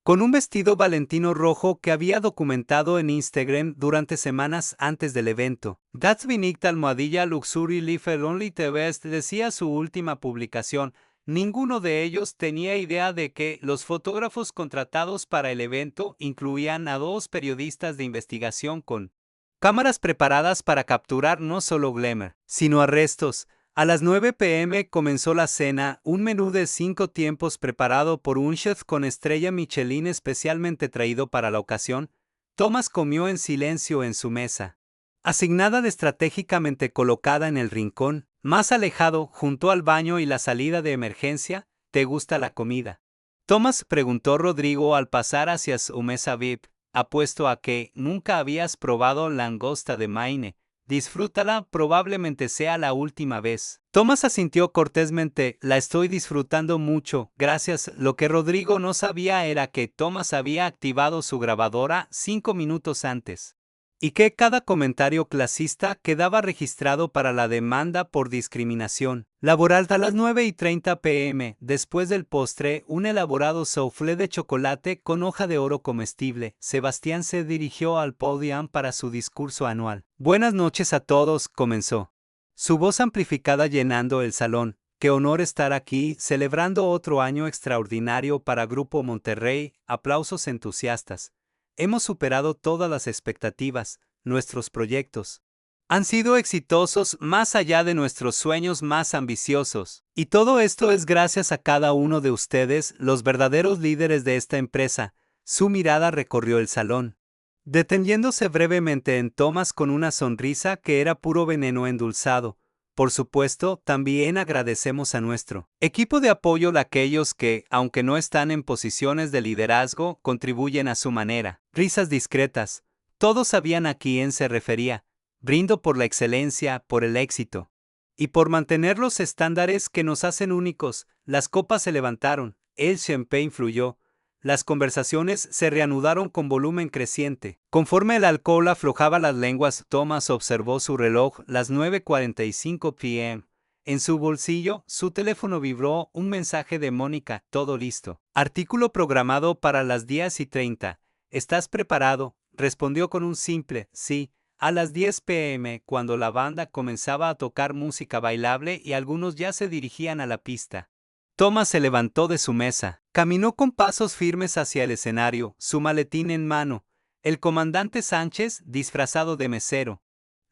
con un vestido valentino rojo que había documentado en Instagram durante semanas antes del evento. That's beneath almohadilla Luxury Life Only the Best, decía su última publicación. Ninguno de ellos tenía idea de que los fotógrafos contratados para el evento incluían a 2 periodistas de investigación con cámaras preparadas para capturar no solo glamour, sino arrestos. A las 9 p.m. comenzó la cena, un menú de 5 tiempos preparado por un chef con estrella Michelin especialmente traído para la ocasión. Thomas comió en silencio en su mesa, asignada estratégicamente colocada en el rincón, más alejado, junto al baño y la salida de emergencia. ¿Te gusta la comida?, Thomas preguntó Rodrigo al pasar hacia su mesa VIP. Apuesto a que nunca habías probado langosta de Maine. Disfrútala, probablemente sea la última vez. Thomas asintió cortésmente. La estoy disfrutando mucho, gracias. Lo que Rodrigo no sabía era que Thomas había activado su grabadora 5 minutos antes, y que cada comentario clasista quedaba registrado para la demanda por discriminación laboral. A las 9:30 p.m., después del postre, un elaborado soufflé de chocolate con hoja de oro comestible, Sebastián se dirigió al podium para su discurso anual. Buenas noches a todos, comenzó, su voz amplificada llenando el salón. Qué honor estar aquí, celebrando otro año extraordinario para Grupo Monterrey. Aplausos entusiastas. Hemos superado todas las expectativas. Nuestros proyectos han sido exitosos más allá de nuestros sueños más ambiciosos. Y todo esto es gracias a cada uno de ustedes, los verdaderos líderes de esta empresa. Su mirada recorrió el salón, deteniéndose brevemente en Thomas con una sonrisa que era puro veneno endulzado. Por supuesto, también agradecemos a nuestro equipo de apoyo, aquellos que, aunque no están en posiciones de liderazgo, contribuyen a su manera. Risas discretas. Todos sabían a quién se refería. Brindo por la excelencia, por el éxito, y por mantener los estándares que nos hacen únicos. Las copas se levantaron, el champagne fluyó. Las conversaciones se reanudaron con volumen creciente. Conforme el alcohol aflojaba las lenguas, Thomas observó su reloj, las 9:45 p.m. En su bolsillo, su teléfono vibró un mensaje de Mónica, todo listo. Artículo programado para las 10:30. ¿Estás preparado? Respondió con un simple sí. A las 10 p.m., cuando la banda comenzaba a tocar música bailable y algunos ya se dirigían a la pista. Thomas se levantó de su mesa, caminó con pasos firmes hacia el escenario, su maletín en mano. El comandante Sánchez, disfrazado de mesero,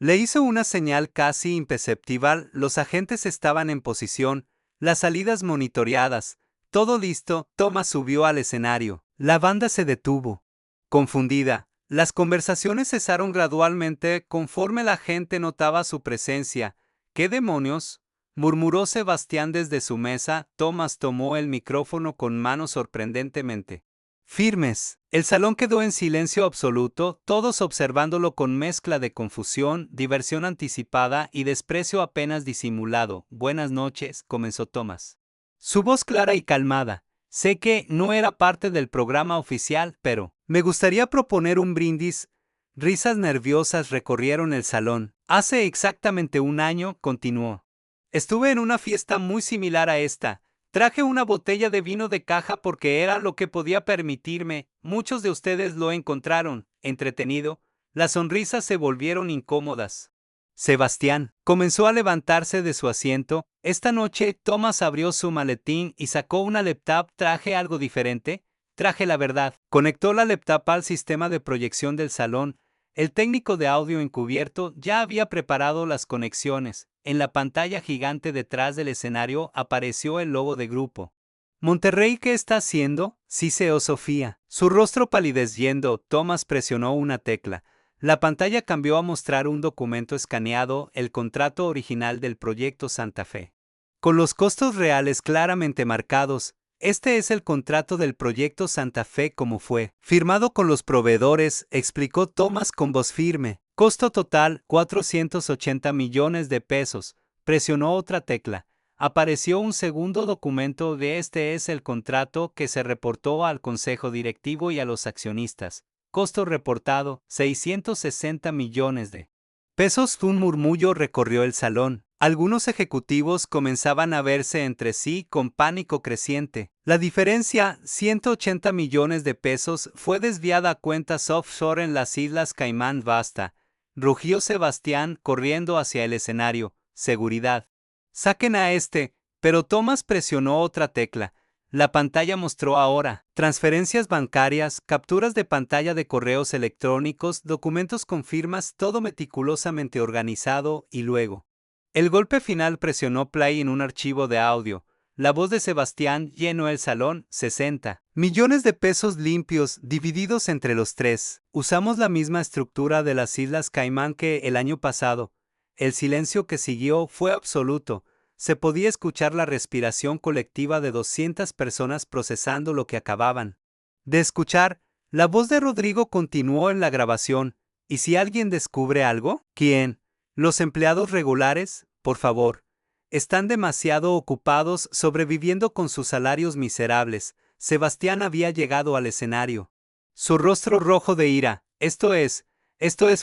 le hizo una señal casi imperceptible. Los agentes estaban en posición, las salidas monitoreadas. Todo listo, Thomas subió al escenario. La banda se detuvo. Confundida, las conversaciones cesaron gradualmente conforme la gente notaba su presencia. ¿Qué demonios?, murmuró Sebastián desde su mesa. Thomas tomó el micrófono con manos sorprendentemente firmes. El salón quedó en silencio absoluto, todos observándolo con mezcla de confusión, diversión anticipada y desprecio apenas disimulado. Buenas noches, comenzó Thomas. Su voz clara y calmada. Sé que no era parte del programa oficial, pero me gustaría proponer un brindis. Risas nerviosas recorrieron el salón. Hace exactamente un año, continuó. Estuve en una fiesta muy similar a esta. Traje una botella de vino de caja porque era lo que podía permitirme. Muchos de ustedes lo encontraron entretenido. Las sonrisas se volvieron incómodas. Sebastián comenzó a levantarse de su asiento. Esta noche, Thomas abrió su maletín y sacó una laptop. ¿Traje algo diferente? Traje la verdad. Conectó la laptop al sistema de proyección del salón. El técnico de audio encubierto ya había preparado las conexiones. En la pantalla gigante detrás del escenario apareció el logo de grupo. Monterrey, ¿qué está haciendo? Siseó Sofía. Su rostro palideciendo, Thomas presionó una tecla. La pantalla cambió a mostrar un documento escaneado, el contrato original del proyecto Santa Fe. Con los costos reales claramente marcados. Este es el contrato del proyecto Santa Fe como fue firmado con los proveedores, explicó Thomas con voz firme. Costo total, 480 millones de pesos. Presionó otra tecla. Apareció un segundo documento de este es el contrato que se reportó al consejo directivo y a los accionistas. Costo reportado, 660 millones de pesos. Un murmullo recorrió el salón. Algunos ejecutivos comenzaban a verse entre sí con pánico creciente. La diferencia, 180 millones de pesos, fue desviada a cuentas offshore en las Islas Caimán. Basta, rugió Sebastián corriendo hacia el escenario. Seguridad. Saquen a este, pero Thomas presionó otra tecla. La pantalla mostró ahora transferencias bancarias, capturas de pantalla de correos electrónicos, documentos con firmas, todo meticulosamente organizado, y luego el golpe final. Presionó play en un archivo de audio. La voz de Sebastián llenó el salón. 60 millones de pesos limpios, divididos entre los tres. Usamos la misma estructura de las Islas Caimán que el año pasado. El silencio que siguió fue absoluto. Se podía escuchar la respiración colectiva de 200 personas procesando lo que acababan de escuchar. La voz de Rodrigo continuó en la grabación. ¿Y si alguien descubre algo? ¿Quién? Los empleados regulares, por favor. Están demasiado ocupados sobreviviendo con sus salarios miserables. Sebastián había llegado al escenario. Su rostro rojo de ira. Esto es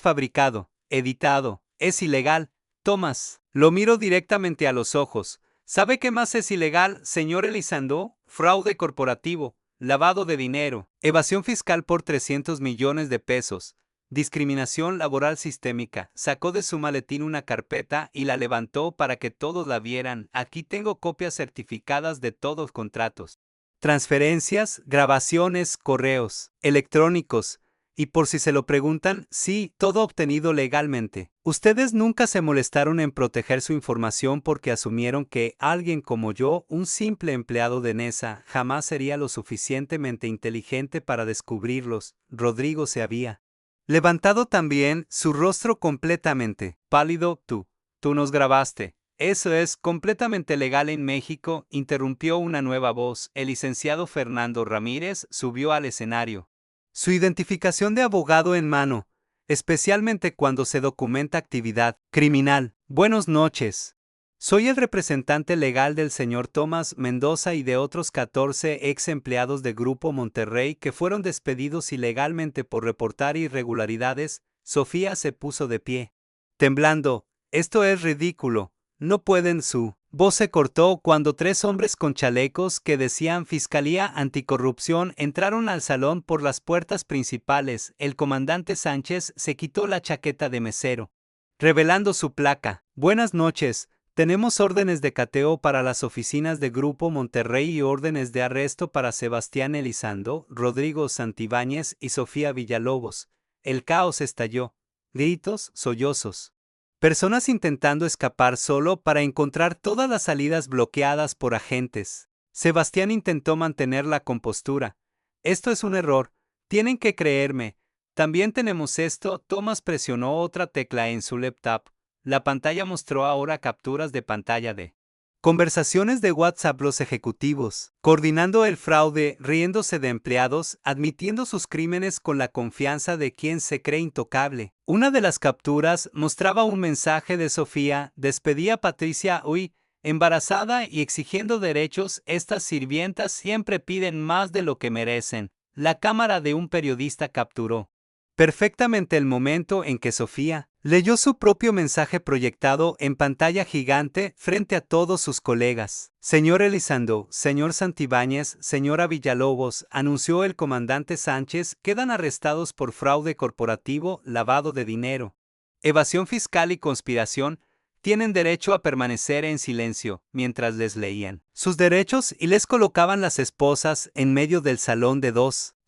fabricado, editado, es ilegal. Thomas lo miró directamente a los ojos. ¿Sabe qué más es ilegal, señor Elizondo? Fraude corporativo, lavado de dinero, evasión fiscal por 300 millones de pesos. Discriminación laboral sistémica. Sacó de su maletín una carpeta y la levantó para que todos la vieran. Aquí tengo copias certificadas de todos los contratos. Transferencias, grabaciones, correos electrónicos. Y por si se lo preguntan, sí, todo obtenido legalmente. Ustedes nunca se molestaron en proteger su información porque asumieron que alguien como yo, un simple empleado de NESA, jamás sería lo suficientemente inteligente para descubrirlos. Rodrigo se había levantado también, su rostro completamente pálido. Tú nos grabaste. Eso es completamente legal en México, interrumpió una nueva voz. El licenciado Fernando Ramírez subió al escenario. Su identificación de abogado en mano, especialmente cuando se documenta actividad criminal. Buenas noches. Soy el representante legal del señor Thomas Mendoza y de otros 14 ex empleados de Grupo Monterrey que fueron despedidos ilegalmente por reportar irregularidades. Sofía se puso de pie, temblando. Esto es ridículo. no pueden. Su voz se cortó cuando tres hombres con chalecos que decían Fiscalía Anticorrupción entraron al salón por las puertas principales. El comandante Sánchez se quitó la chaqueta de mesero, revelando su placa. Buenas noches. Tenemos órdenes de cateo para las oficinas de Grupo Monterrey y órdenes de arresto para Sebastián Elizondo, Rodrigo Santibáñez y Sofía Villalobos. El caos estalló. Gritos, sollozos. Personas intentando escapar solo para encontrar todas las salidas bloqueadas por agentes. Sebastián intentó mantener la compostura. Esto es un error. Tienen que creerme. También tenemos esto. Thomas presionó otra tecla en su laptop. La pantalla mostró ahora capturas de pantalla de conversaciones de WhatsApp. Los ejecutivos, coordinando el fraude, riéndose de empleados, admitiendo sus crímenes con la confianza de quien se cree intocable. Una de las capturas mostraba un mensaje de Sofía, despedía a Patricia Uy, embarazada y exigiendo derechos. Estas sirvientas siempre piden más de lo que merecen. La cámara de un periodista capturó perfectamente el momento en que Sofía leyó su propio mensaje proyectado en pantalla gigante frente a todos sus colegas. Señor Elizondo, señor Santibáñez, señora Villalobos, anunció el comandante Sánchez, quedan arrestados por fraude corporativo, lavado de dinero, evasión fiscal y conspiración. Tienen derecho a permanecer en silencio mientras les leían sus derechos y les colocaban las esposas en medio del salón de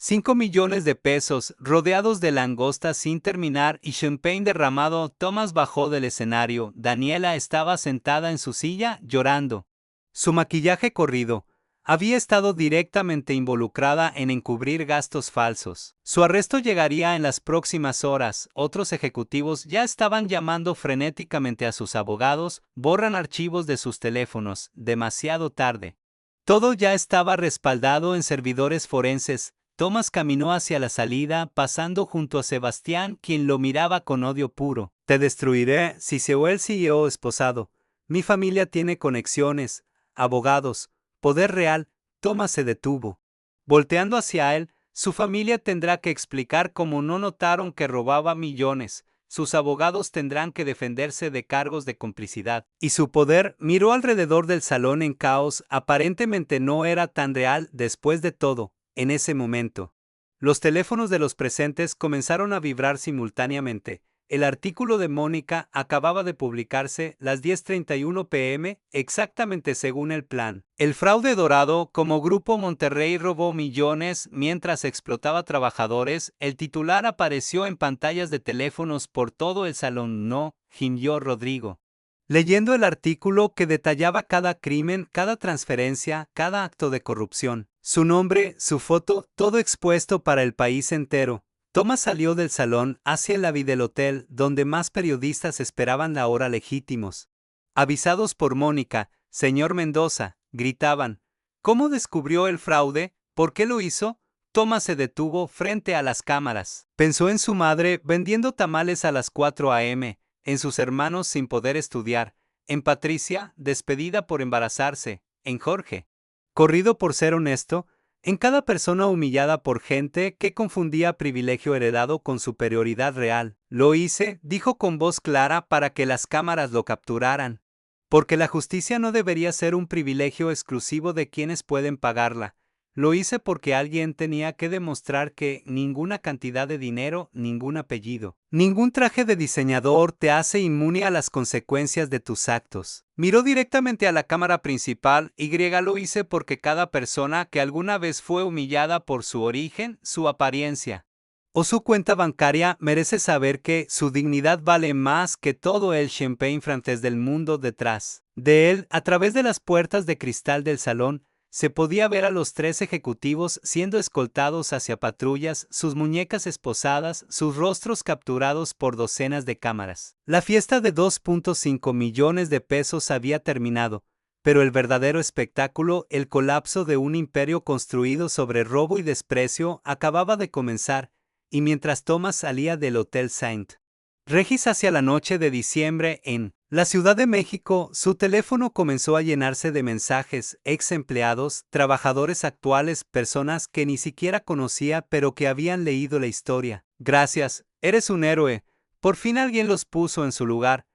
5 millones de pesos, rodeados de langostas sin terminar y champagne derramado. Thomas bajó del escenario. Daniela estaba sentada en su silla, llorando. Su maquillaje corrido había estado directamente involucrada en encubrir gastos falsos. Su arresto llegaría en las próximas horas. Otros ejecutivos ya estaban llamando frenéticamente a sus abogados, borran archivos de sus teléfonos, demasiado tarde. Todo ya estaba respaldado en servidores forenses. Thomas caminó hacia la salida, pasando junto a Sebastián, quien lo miraba con odio puro. Te destruiré, Ciceó el CEO esposado. Mi familia tiene conexiones, abogados, poder real. Thomas se detuvo. Volteando hacia él, su familia tendrá que explicar cómo no notaron que robaba millones. Sus abogados tendrán que defenderse de cargos de complicidad. Y su poder miró alrededor del salón en caos. Aparentemente no era tan real después de todo. En ese momento, los teléfonos de los presentes comenzaron a vibrar simultáneamente. El artículo de Mónica acababa de publicarse las 10:31 p.m., exactamente según el plan. El fraude dorado, como Grupo Monterrey robó millones mientras explotaba trabajadores. El titular apareció en pantallas de teléfonos por todo el salón. No, gimió Rodrigo, leyendo el artículo que detallaba cada crimen, cada transferencia, cada acto de corrupción. Su nombre, su foto, todo expuesto para el país entero. Thomas salió del salón hacia el lobby del hotel, donde más periodistas esperaban la hora legítimos. Avisados por Mónica, señor Mendoza, gritaban. ¿Cómo descubrió el fraude? ¿Por qué lo hizo? Thomas se detuvo frente a las cámaras. Pensó en su madre vendiendo tamales a las 4 a.m., en sus hermanos sin poder estudiar, en Patricia, despedida por embarazarse, en Jorge, corrido por ser honesto, en cada persona humillada por gente que confundía privilegio heredado con superioridad real. Lo hice, dijo con voz clara para que las cámaras lo capturaran. Porque la justicia no debería ser un privilegio exclusivo de quienes pueden pagarla. Lo hice porque alguien tenía que demostrar que ninguna cantidad de dinero, ningún apellido, ningún traje de diseñador te hace inmune a las consecuencias de tus actos. Miró directamente a la cámara principal. Lo hice porque cada persona que alguna vez fue humillada por su origen, su apariencia o su cuenta bancaria merece saber que su dignidad vale más que todo el champagne francés del mundo. Detrás de él, a través de las puertas de cristal del salón, se podía ver a los tres ejecutivos siendo escoltados hacia patrullas, sus muñecas esposadas, sus rostros capturados por docenas de cámaras. La fiesta de 2.5 millones de pesos había terminado, pero el verdadero espectáculo, el colapso de un imperio construido sobre robo y desprecio, acababa de comenzar, y mientras Thomas salía del Hotel St. Regis hacia la noche de diciembre en la Ciudad de México, su teléfono comenzó a llenarse de mensajes, ex empleados, trabajadores actuales, personas que ni siquiera conocía pero que habían leído la historia. Gracias, eres un héroe. Por fin alguien los puso en su lugar.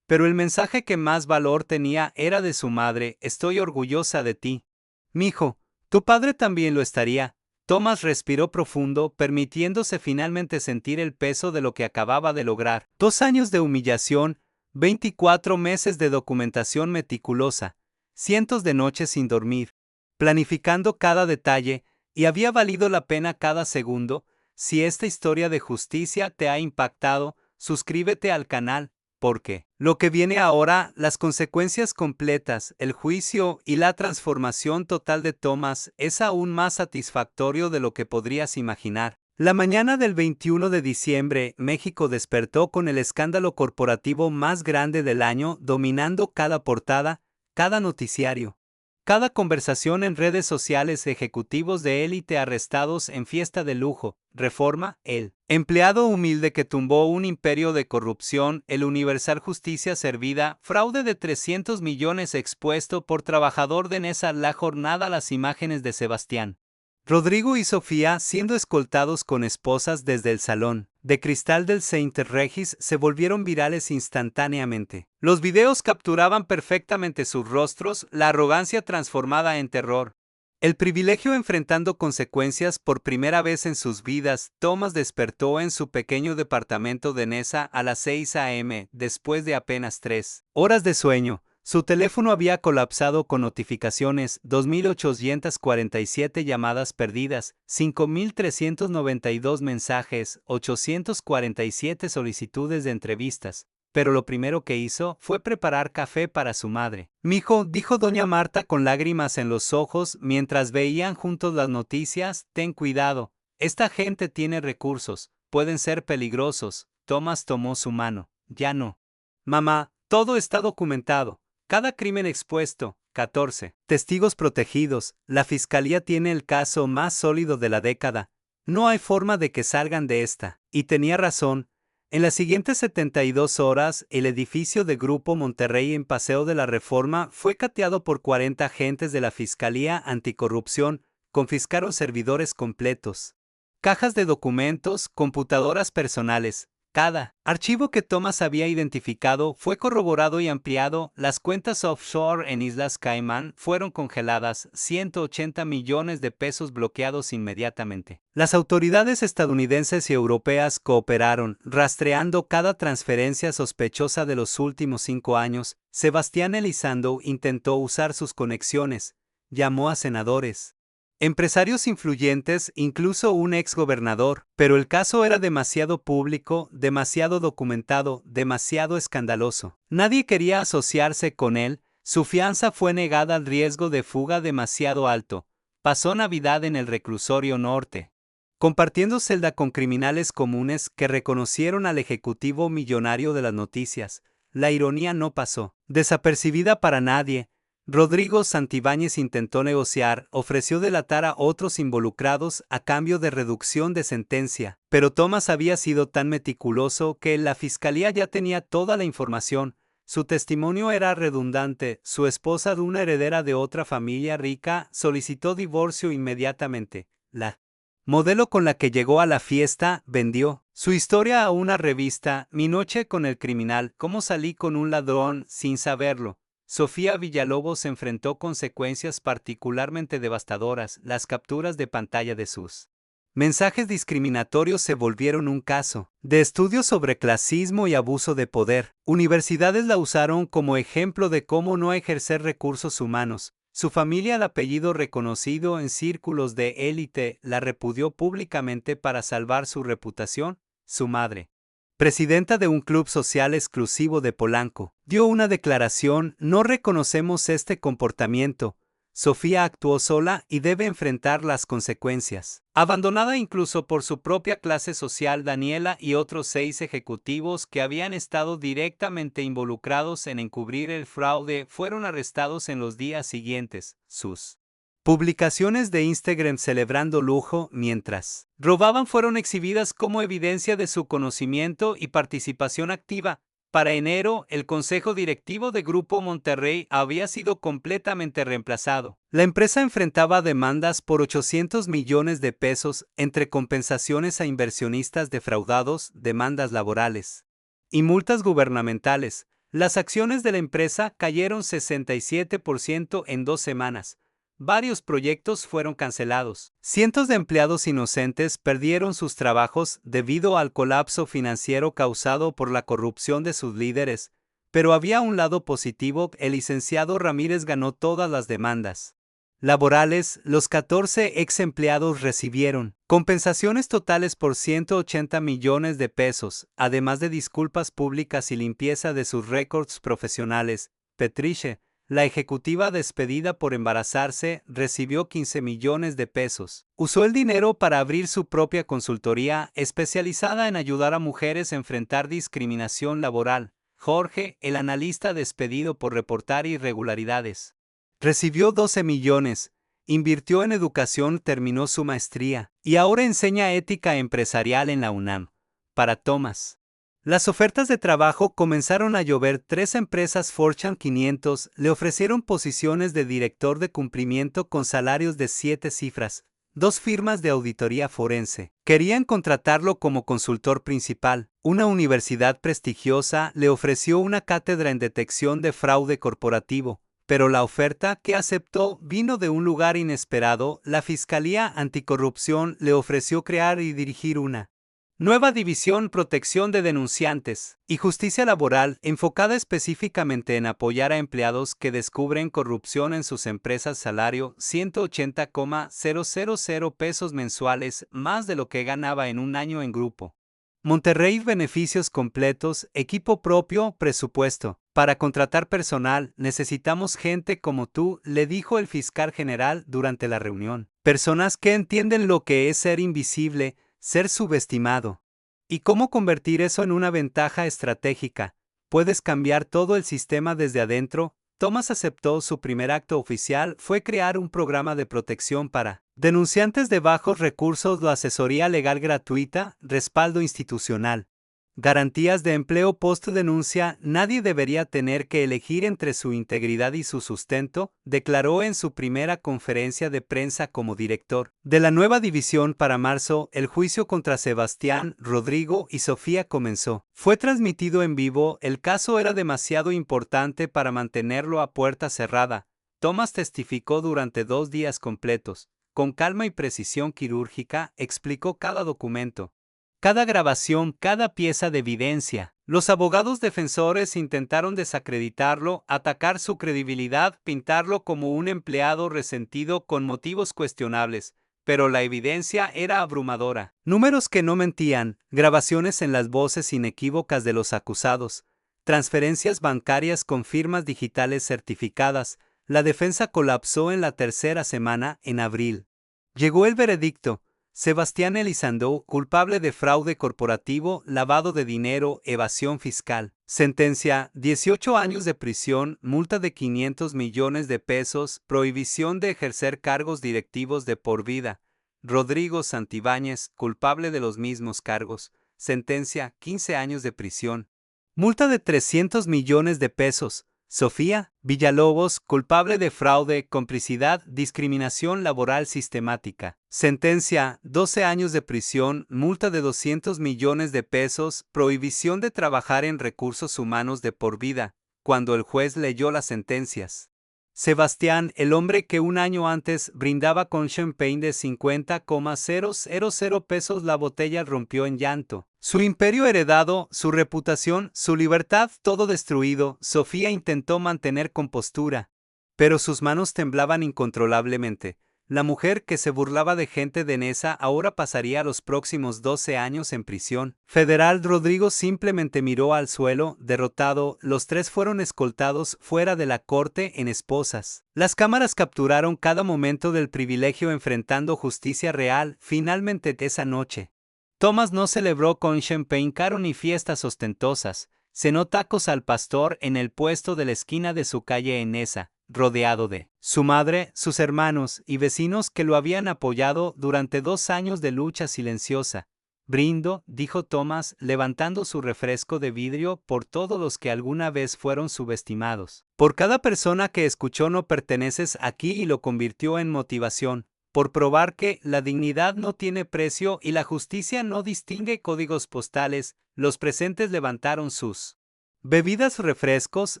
Pero el mensaje que más valor tenía era de su madre: estoy orgullosa de ti. Mijo, tu padre también lo estaría. Thomas respiró profundo, permitiéndose finalmente sentir el peso de lo que acababa de lograr. 2 años de humillación, 24 meses de documentación meticulosa, cientos de noches sin dormir, planificando cada detalle, y había valido la pena cada segundo. Si esta historia de justicia te ha impactado, suscríbete al canal, porque lo que viene ahora, las consecuencias completas, el juicio y la transformación total de Thomas, es aún más satisfactorio de lo que podrías imaginar. La mañana del 21 de diciembre, México despertó con el escándalo corporativo más grande del año, dominando cada portada, cada noticiario. Cada conversación en redes sociales, ejecutivos de élite arrestados en fiesta de lujo, Reforma, el empleado humilde que tumbó un imperio de corrupción, el Universal Justicia Servida, fraude de 300 millones expuesto por trabajador de Nesa, la jornada, las imágenes de Sebastián, Rodrigo y Sofía siendo escoltados con esposas desde el salón de cristal del Saint Regis se volvieron virales instantáneamente. Los videos capturaban perfectamente sus rostros, la arrogancia transformada en terror. El privilegio enfrentando consecuencias por primera vez en sus vidas. Thomas despertó en su pequeño departamento de Nesa a las 6 a.m. después de apenas 3 horas de sueño. Su teléfono había colapsado con notificaciones, 2.847 llamadas perdidas, 5.392 mensajes, 847 solicitudes de entrevistas. Pero lo primero que hizo fue preparar café para su madre. «Mijo», dijo doña Marta con lágrimas en los ojos mientras veían juntos las noticias, «ten cuidado. Esta gente tiene recursos, pueden ser peligrosos». Thomas tomó su mano. «Ya no. Mamá, todo está documentado. Cada crimen expuesto, 14 testigos protegidos, la fiscalía tiene el caso más sólido de la década. No hay forma de que salgan de esta». Y tenía razón. En las siguientes 72 horas, el edificio de Grupo Monterrey en Paseo de la Reforma fue cateado por 40 agentes de la Fiscalía Anticorrupción, confiscaron servidores completos, cajas de documentos, computadoras personales. Cada archivo que Thomas había identificado fue corroborado y ampliado. Las cuentas offshore en Islas Caimán fueron congeladas, 180 millones de pesos bloqueados inmediatamente. Las autoridades estadounidenses y europeas cooperaron, rastreando cada transferencia sospechosa de los últimos 5 años. Sebastián Elizondo intentó usar sus conexiones, llamó a senadores, empresarios influyentes, incluso un exgobernador, pero el caso era demasiado público, demasiado documentado, demasiado escandaloso. Nadie quería asociarse con él, su fianza fue negada al riesgo de fuga demasiado alto. Pasó Navidad en el reclusorio norte, compartiendo celda con criminales comunes que reconocieron al ejecutivo millonario de las noticias. La ironía no pasó desapercibida para nadie. Rodrigo Santibáñez intentó negociar, ofreció delatar a otros involucrados a cambio de reducción de sentencia, pero Thomas había sido tan meticuloso que la fiscalía ya tenía toda la información. Su testimonio era redundante. Su esposa, de una heredera de otra familia rica, solicitó divorcio inmediatamente. La modelo con la que llegó a la fiesta vendió su historia a una revista. Mi noche con el criminal, cómo salí con un ladrón sin saberlo. Sofía Villalobos enfrentó consecuencias particularmente devastadoras. Las capturas de pantalla de sus mensajes discriminatorios se volvieron un caso de estudio sobre clasismo y abuso de poder. Universidades la usaron como ejemplo de cómo no ejercer recursos humanos. Su familia, de apellido reconocido en círculos de élite, la repudió públicamente para salvar su reputación. Su madre, presidenta de un club social exclusivo de Polanco, dio una declaración: no reconocemos este comportamiento. Sofía actuó sola y debe enfrentar las consecuencias. Abandonada incluso por su propia clase social, Daniela y otros 6 ejecutivos que habían estado directamente involucrados en encubrir el fraude fueron arrestados en los días siguientes. Sus publicaciones de Instagram celebrando lujo mientras robaban fueron exhibidas como evidencia de su conocimiento y participación activa. Para enero, el consejo directivo de Grupo Monterrey había sido completamente reemplazado. La empresa enfrentaba demandas por 800 millones de pesos entre compensaciones a inversionistas defraudados, demandas laborales y multas gubernamentales. Las acciones de la empresa cayeron 67% en 2 semanas. Varios proyectos fueron cancelados. Cientos de empleados inocentes perdieron sus trabajos debido al colapso financiero causado por la corrupción de sus líderes. Pero había un lado positivo: el licenciado Ramírez ganó todas las demandas laborales. Los 14 ex empleados recibieron compensaciones totales por 180 millones de pesos, además de disculpas públicas y limpieza de sus récords profesionales. Petriche, la ejecutiva despedida por embarazarse, recibió 15 millones de pesos. Usó el dinero para abrir su propia consultoría especializada en ayudar a mujeres a enfrentar discriminación laboral. Jorge, el analista despedido por reportar irregularidades, recibió 12 millones, invirtió en educación, terminó su maestría y ahora enseña ética empresarial en la UNAM. Para Thomas, las ofertas de trabajo comenzaron a llover. 3 empresas Fortune 500 le ofrecieron posiciones de director de cumplimiento con salarios de 7 cifras. 2 firmas de auditoría forense querían contratarlo como consultor principal. Una universidad prestigiosa le ofreció una cátedra en detección de fraude corporativo, pero la oferta que aceptó vino de un lugar inesperado. La Fiscalía Anticorrupción le ofreció crear y dirigir una nueva división: protección de denunciantes y justicia laboral, enfocada específicamente en apoyar a empleados que descubren corrupción en sus empresas. Salario: 180,000 pesos mensuales, más de lo que ganaba en un año en grupo. Monterrey: beneficios completos, equipo propio, presupuesto. Para contratar personal, necesitamos gente como tú, le dijo el fiscal general durante la reunión. Personas que entienden lo que es ser invisible, ser subestimado. ¿Y cómo convertir eso en una ventaja estratégica? Puedes cambiar todo el sistema desde adentro. Thomas aceptó. Su primer acto oficial fue crear un programa de protección para denunciantes de bajos recursos, la asesoría legal gratuita, respaldo institucional, garantías de empleo post-denuncia. Nadie debería tener que elegir entre su integridad y su sustento, declaró en su primera conferencia de prensa como director de la nueva división. Para marzo, el juicio contra Sebastián, Rodrigo y Sofía comenzó. Fue transmitido en vivo. El caso era demasiado importante para mantenerlo a puerta cerrada. Thomas testificó durante 2 días completos. Con calma y precisión quirúrgica, explicó cada documento, cada grabación, cada pieza de evidencia. Los abogados defensores intentaron desacreditarlo, atacar su credibilidad, pintarlo como un empleado resentido con motivos cuestionables, pero la evidencia era abrumadora. Números que no mentían, grabaciones en las voces inequívocas de los acusados, transferencias bancarias con firmas digitales certificadas. La defensa colapsó en la tercera semana. En abril llegó el veredicto. Sebastián Elizondo, culpable de fraude corporativo, lavado de dinero, evasión fiscal. Sentencia: 18 años de prisión, multa de 500 millones de pesos, prohibición de ejercer cargos directivos de por vida. Rodrigo Santibáñez, culpable de los mismos cargos. Sentencia: 15 años de prisión, multa de 300 millones de pesos. Sofía Villalobos, culpable de fraude, complicidad, discriminación laboral sistemática. Sentencia: 12 años de prisión, multa de 200 millones de pesos, prohibición de trabajar en recursos humanos de por vida. Cuando el juez leyó las sentencias, Sebastián, el hombre que un año antes brindaba con champagne de 50,000 pesos la botella, rompió en llanto. Su imperio heredado, su reputación, su libertad, todo destruido. Sofía intentó mantener compostura, pero sus manos temblaban incontrolablemente. La mujer que se burlaba de gente de Nesa ahora pasaría los próximos 12 años en prisión federal. Rodrigo simplemente miró al suelo, derrotado. Los 3 fueron escoltados fuera de la corte en esposas. Las cámaras capturaron cada momento del privilegio enfrentando justicia real. Finalmente, esa noche, Thomas no celebró con champagne caro ni fiestas ostentosas. Cenó tacos al pastor en el puesto de la esquina de su calle en Nesa, rodeado de su madre, sus hermanos y vecinos que lo habían apoyado durante 2 años de lucha silenciosa. Brindo, dijo Thomas, levantando su refresco de vidrio, por todos los que alguna vez fueron subestimados. Por cada persona que escuchó "no perteneces aquí" y lo convirtió en motivación. Por probar que la dignidad no tiene precio y la justicia no distingue códigos postales. Los presentes levantaron sus Bebidas, refrescos,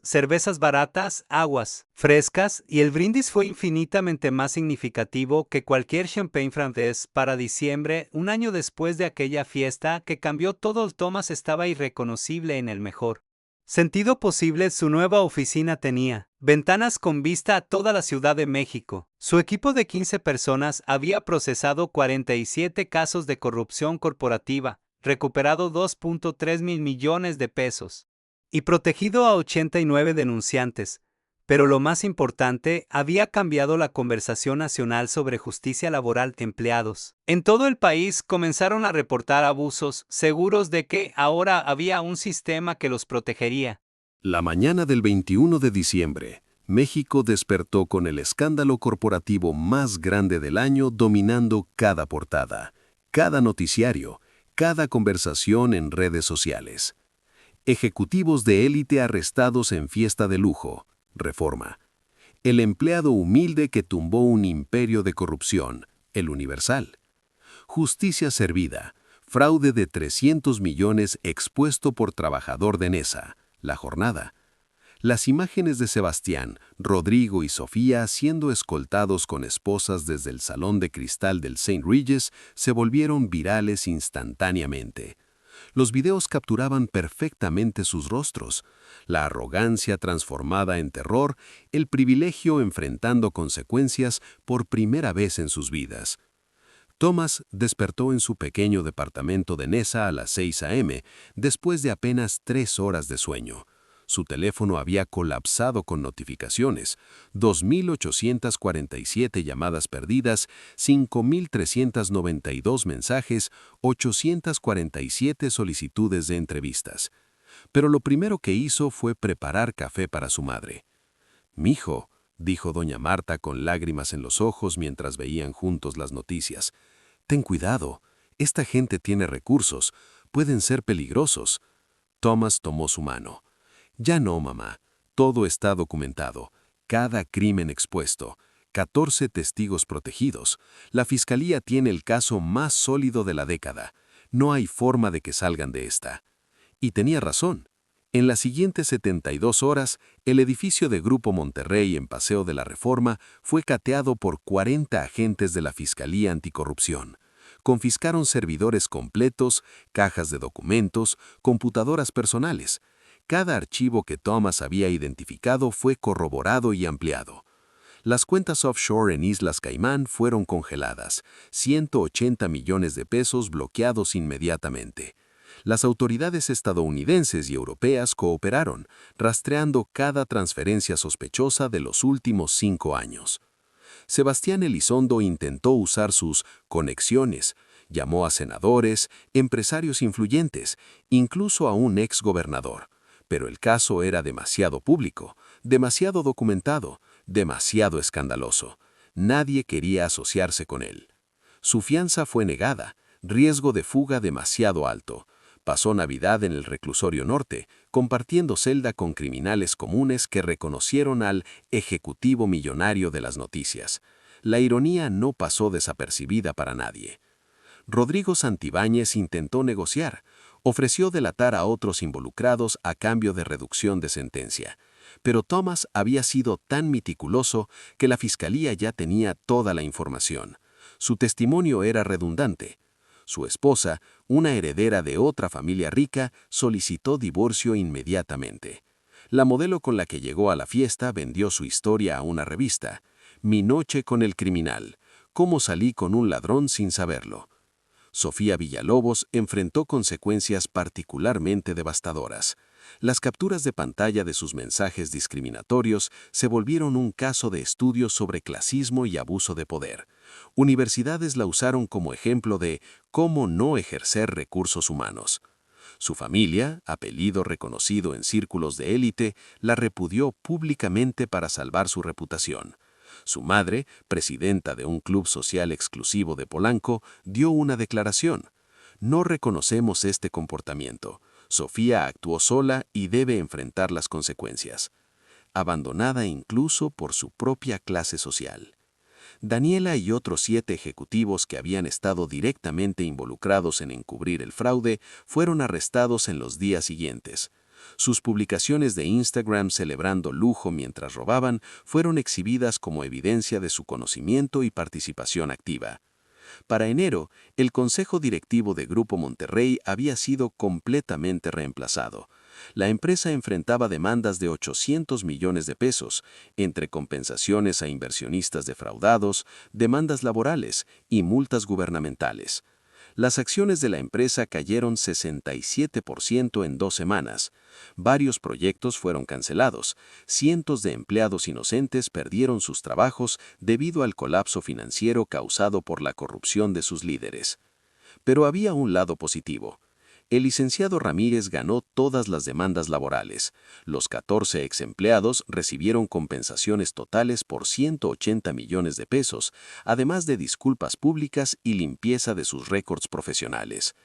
cervezas baratas, aguas frescas, y el brindis fue infinitamente más significativo que cualquier champagne francés para diciembre, un año después de aquella fiesta que cambió todo. Thomas estaba irreconocible en el mejor sentido posible. Su nueva oficina tenía ventanas con vista a toda la Ciudad de México. Su equipo de 15 personas había procesado 47 casos de corrupción corporativa, recuperado 2.3 mil millones de pesos y protegido a 89 denunciantes. Pero lo más importante, había cambiado la conversación nacional sobre justicia laboral de empleados. En todo el país comenzaron a reportar abusos, seguros de que ahora había un sistema que los protegería. La mañana del 21 de diciembre, México despertó con el escándalo corporativo más grande del año dominando cada portada, cada noticiario, cada conversación en redes sociales. Ejecutivos de élite arrestados en fiesta de lujo, Reforma. El empleado humilde que tumbó un imperio de corrupción, El Universal. Justicia servida, fraude de 300 millones expuesto por trabajador de Nesa, La Jornada. Las imágenes de Sebastián, Rodrigo y Sofía siendo escoltados con esposas desde el salón de cristal del St. Regis se volvieron virales instantáneamente. Los videos capturaban perfectamente sus rostros, la arrogancia transformada en terror, el privilegio enfrentando consecuencias por primera vez en sus vidas. Thomas despertó en su pequeño departamento de Nesa a las 6 a.m., después de apenas 3 horas de sueño. Su teléfono había colapsado con notificaciones, 2.847 llamadas perdidas, 5.392 mensajes, 847 solicitudes de entrevistas. Pero lo primero que hizo fue preparar café para su madre. «Mijo», dijo doña Marta con lágrimas en los ojos mientras veían juntos las noticias, «ten cuidado, esta gente tiene recursos, pueden ser peligrosos». Thomas tomó su mano. «Ya no, mamá. Todo está documentado. Cada crimen expuesto. 14 testigos protegidos. La fiscalía tiene el caso más sólido de la década. No hay forma de que salgan de esta». Y tenía razón. En las siguientes 72 horas, el edificio de Grupo Monterrey en Paseo de la Reforma fue cateado por 40 agentes de la Fiscalía Anticorrupción. Confiscaron servidores completos, cajas de documentos, computadoras personales. Cada archivo que Thomas había identificado fue corroborado y ampliado. Las cuentas offshore en Islas Caimán fueron congeladas, 180 millones de pesos bloqueados inmediatamente. Las autoridades estadounidenses y europeas cooperaron, rastreando cada transferencia sospechosa de los últimos 5 años. Sebastián Elizondo intentó usar sus conexiones, llamó a senadores, empresarios influyentes, incluso a un exgobernador. Pero el caso era demasiado público, demasiado documentado, demasiado escandaloso. Nadie quería asociarse con él. Su fianza fue negada, riesgo de fuga demasiado alto. Pasó Navidad en el reclusorio norte, compartiendo celda con criminales comunes que reconocieron al ejecutivo millonario de las noticias. La ironía no pasó desapercibida para nadie. Rodrigo Santibáñez intentó negociar, ofreció delatar a otros involucrados a cambio de reducción de sentencia. Pero Thomas había sido tan meticuloso que la fiscalía ya tenía toda la información. Su testimonio era redundante. Su esposa, una heredera de otra familia rica, solicitó divorcio inmediatamente. La modelo con la que llegó a la fiesta vendió su historia a una revista. «Mi noche con el criminal. Cómo salí con un ladrón sin saberlo». Sofía Villalobos enfrentó consecuencias particularmente devastadoras. Las capturas de pantalla de sus mensajes discriminatorios se volvieron un caso de estudio sobre clasismo y abuso de poder. Universidades la usaron como ejemplo de cómo no ejercer recursos humanos. Su familia, apellido reconocido en círculos de élite, la repudió públicamente para salvar su reputación. Su madre, presidenta de un club social exclusivo de Polanco, dio una declaración. «No reconocemos este comportamiento. Sofía actuó sola y debe enfrentar las consecuencias». Abandonada incluso por su propia clase social. Daniela y otros 7 ejecutivos que habían estado directamente involucrados en encubrir el fraude fueron arrestados en los días siguientes. Sus publicaciones de Instagram celebrando lujo mientras robaban fueron exhibidas como evidencia de su conocimiento y participación activa. Para enero, el Consejo Directivo de Grupo Monterrey había sido completamente reemplazado. La empresa enfrentaba demandas de 800 millones de pesos, entre compensaciones a inversionistas defraudados, demandas laborales y multas gubernamentales. Las acciones de la empresa cayeron 67% en 2 semanas. Varios proyectos fueron cancelados. Cientos de empleados inocentes perdieron sus trabajos debido al colapso financiero causado por la corrupción de sus líderes. Pero había un lado positivo. El licenciado Ramírez ganó todas las demandas laborales. Los 14 exempleados recibieron compensaciones totales por 180 millones de pesos, además de disculpas públicas y limpieza de sus récords profesionales.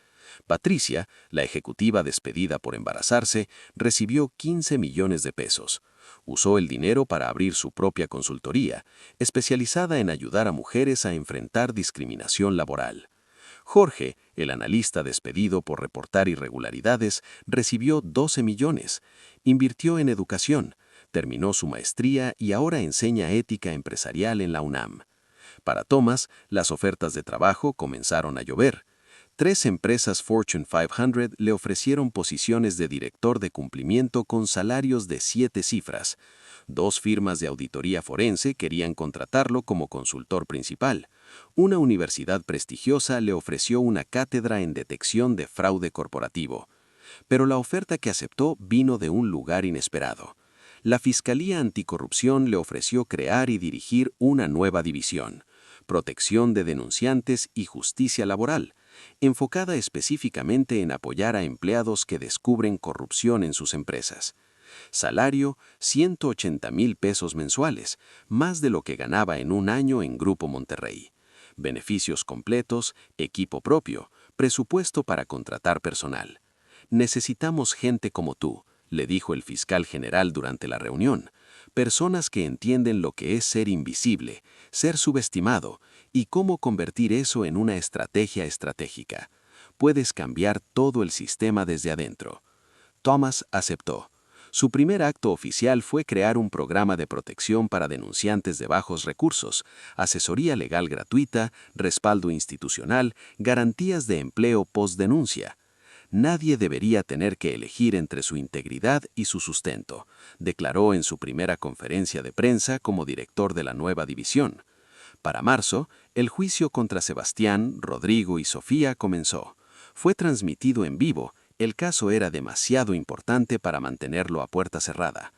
Patricia, la ejecutiva despedida por embarazarse, recibió 15 millones de pesos. Usó el dinero para abrir su propia consultoría, especializada en ayudar a mujeres a enfrentar discriminación laboral. Jorge, el analista despedido por reportar irregularidades, recibió 12 millones. Invirtió en educación, terminó su maestría y ahora enseña ética empresarial en la UNAM. Para Thomas, las ofertas de trabajo comenzaron a llover. 3 empresas Fortune 500 le ofrecieron posiciones de director de cumplimiento con salarios de 7 cifras. 2 firmas de auditoría forense querían contratarlo como consultor principal. Una universidad prestigiosa le ofreció una cátedra en detección de fraude corporativo. Pero la oferta que aceptó vino de un lugar inesperado. La Fiscalía Anticorrupción le ofreció crear y dirigir una nueva división, protección de denunciantes y justicia laboral, enfocada específicamente en apoyar a empleados que descubren corrupción en sus empresas. Salario, 180,000 pesos mensuales, más de lo que ganaba en un año en Grupo Monterrey. Beneficios completos, equipo propio, presupuesto para contratar personal. Necesitamos gente como tú, le dijo el fiscal general durante la reunión. Personas que entienden lo que es ser invisible, ser subestimado y cómo convertir eso en una estrategia estratégica. Puedes cambiar todo el sistema desde adentro. Thomas aceptó. Su primer acto oficial fue crear un programa de protección para denunciantes de bajos recursos, asesoría legal gratuita, respaldo institucional, garantías de empleo post-denuncia. Nadie debería tener que elegir entre su integridad y su sustento, declaró en su primera conferencia de prensa como director de la nueva división. Para marzo, el juicio contra Sebastián, Rodrigo y Sofía comenzó. Fue transmitido en vivo. El caso era demasiado importante para mantenerlo a puerta cerrada.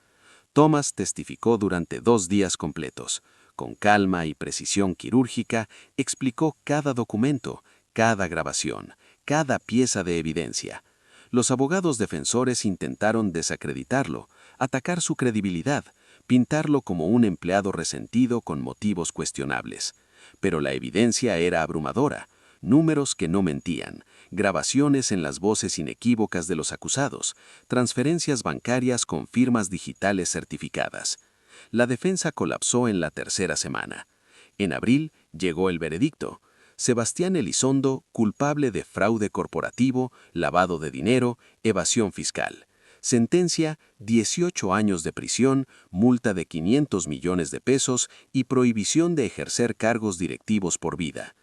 Thomas testificó durante 2 días completos. Con calma y precisión quirúrgica, explicó cada documento, cada grabación, cada pieza de evidencia. Los abogados defensores intentaron desacreditarlo, atacar su credibilidad, pintarlo como un empleado resentido con motivos cuestionables. Pero la evidencia era abrumadora. Números que no mentían, grabaciones en las voces inequívocas de los acusados, transferencias bancarias con firmas digitales certificadas. La defensa colapsó en la tercera semana. En abril llegó el veredicto. Sebastián Elizondo, culpable de fraude corporativo, lavado de dinero, evasión fiscal. Sentencia, 18 años de prisión, multa de 500 millones de pesos y prohibición de ejercer cargos directivos por vida.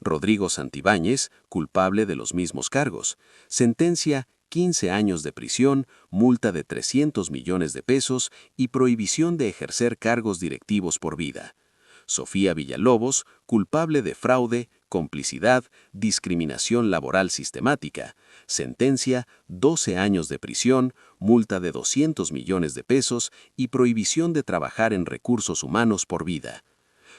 Rodrigo Santibáñez, culpable de los mismos cargos. Sentencia, 15 años de prisión, multa de 300 millones de pesos y prohibición de ejercer cargos directivos por vida. Sofía Villalobos, culpable de fraude, complicidad, discriminación laboral sistemática. Sentencia, 12 años de prisión, multa de 200 millones de pesos y prohibición de trabajar en recursos humanos por vida.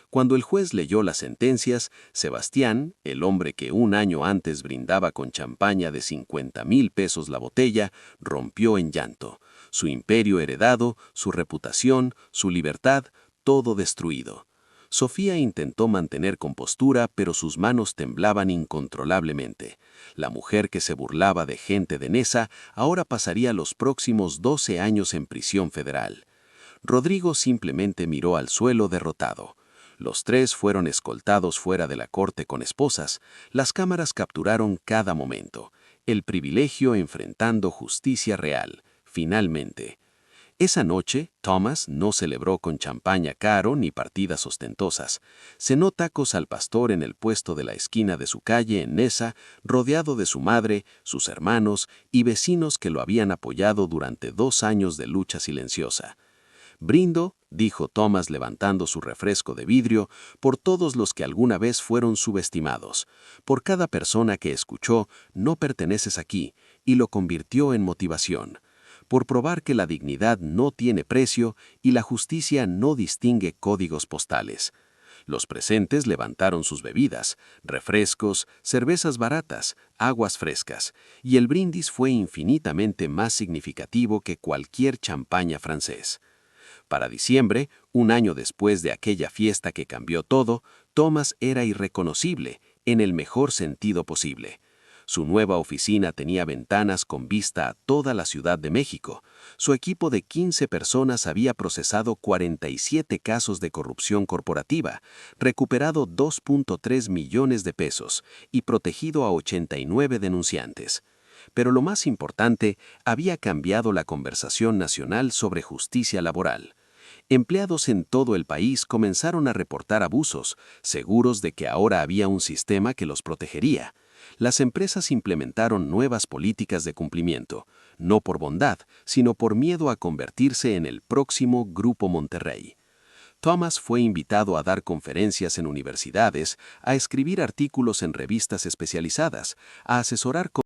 Cuando el juez leyó las sentencias, Sebastián, el hombre que un año antes brindaba con champaña de 50,000 pesos la botella, rompió en llanto. Su imperio heredado, su reputación, su libertad, todo destruido. Sofía intentó mantener compostura, pero sus manos temblaban incontrolablemente. La mujer que se burlaba de gente de Nesa ahora pasaría los próximos 12 años en prisión federal. Rodrigo simplemente miró al suelo derrotado. Los 3 fueron escoltados fuera de la corte con esposas. Las cámaras capturaron cada momento. El privilegio enfrentando justicia real. finalmente. Esa noche, Thomas no celebró con champaña caro ni partidas ostentosas. Cenó tacos al pastor en el puesto de la esquina de su calle en Nesa, rodeado de su madre, sus hermanos y vecinos que lo habían apoyado durante 2 años de lucha silenciosa. Brindo, dijo Thomas levantando su refresco de vidrio, por todos los que alguna vez fueron subestimados, por cada persona que escuchó "no perteneces aquí" y lo convirtió en motivación, por probar que la dignidad no tiene precio y la justicia no distingue códigos postales. Los presentes levantaron sus bebidas, refrescos, cervezas baratas, aguas frescas, y el brindis fue infinitamente más significativo que cualquier champaña francés. Para diciembre, un año después de aquella fiesta que cambió todo, Thomas era irreconocible, en el mejor sentido posible. Su nueva oficina tenía ventanas con vista a toda la Ciudad de México. Su equipo de 15 personas había procesado 47 casos de corrupción corporativa, recuperado 2.3 millones de pesos y protegido a 89 denunciantes. Pero lo más importante, había cambiado la conversación nacional sobre justicia laboral. Empleados en todo el país comenzaron a reportar abusos, seguros de que ahora había un sistema que los protegería. Las empresas implementaron nuevas políticas de cumplimiento, no por bondad, sino por miedo a convertirse en el próximo Grupo Monterrey. Thomas fue invitado a dar conferencias en universidades, a escribir artículos en revistas especializadas, a asesorar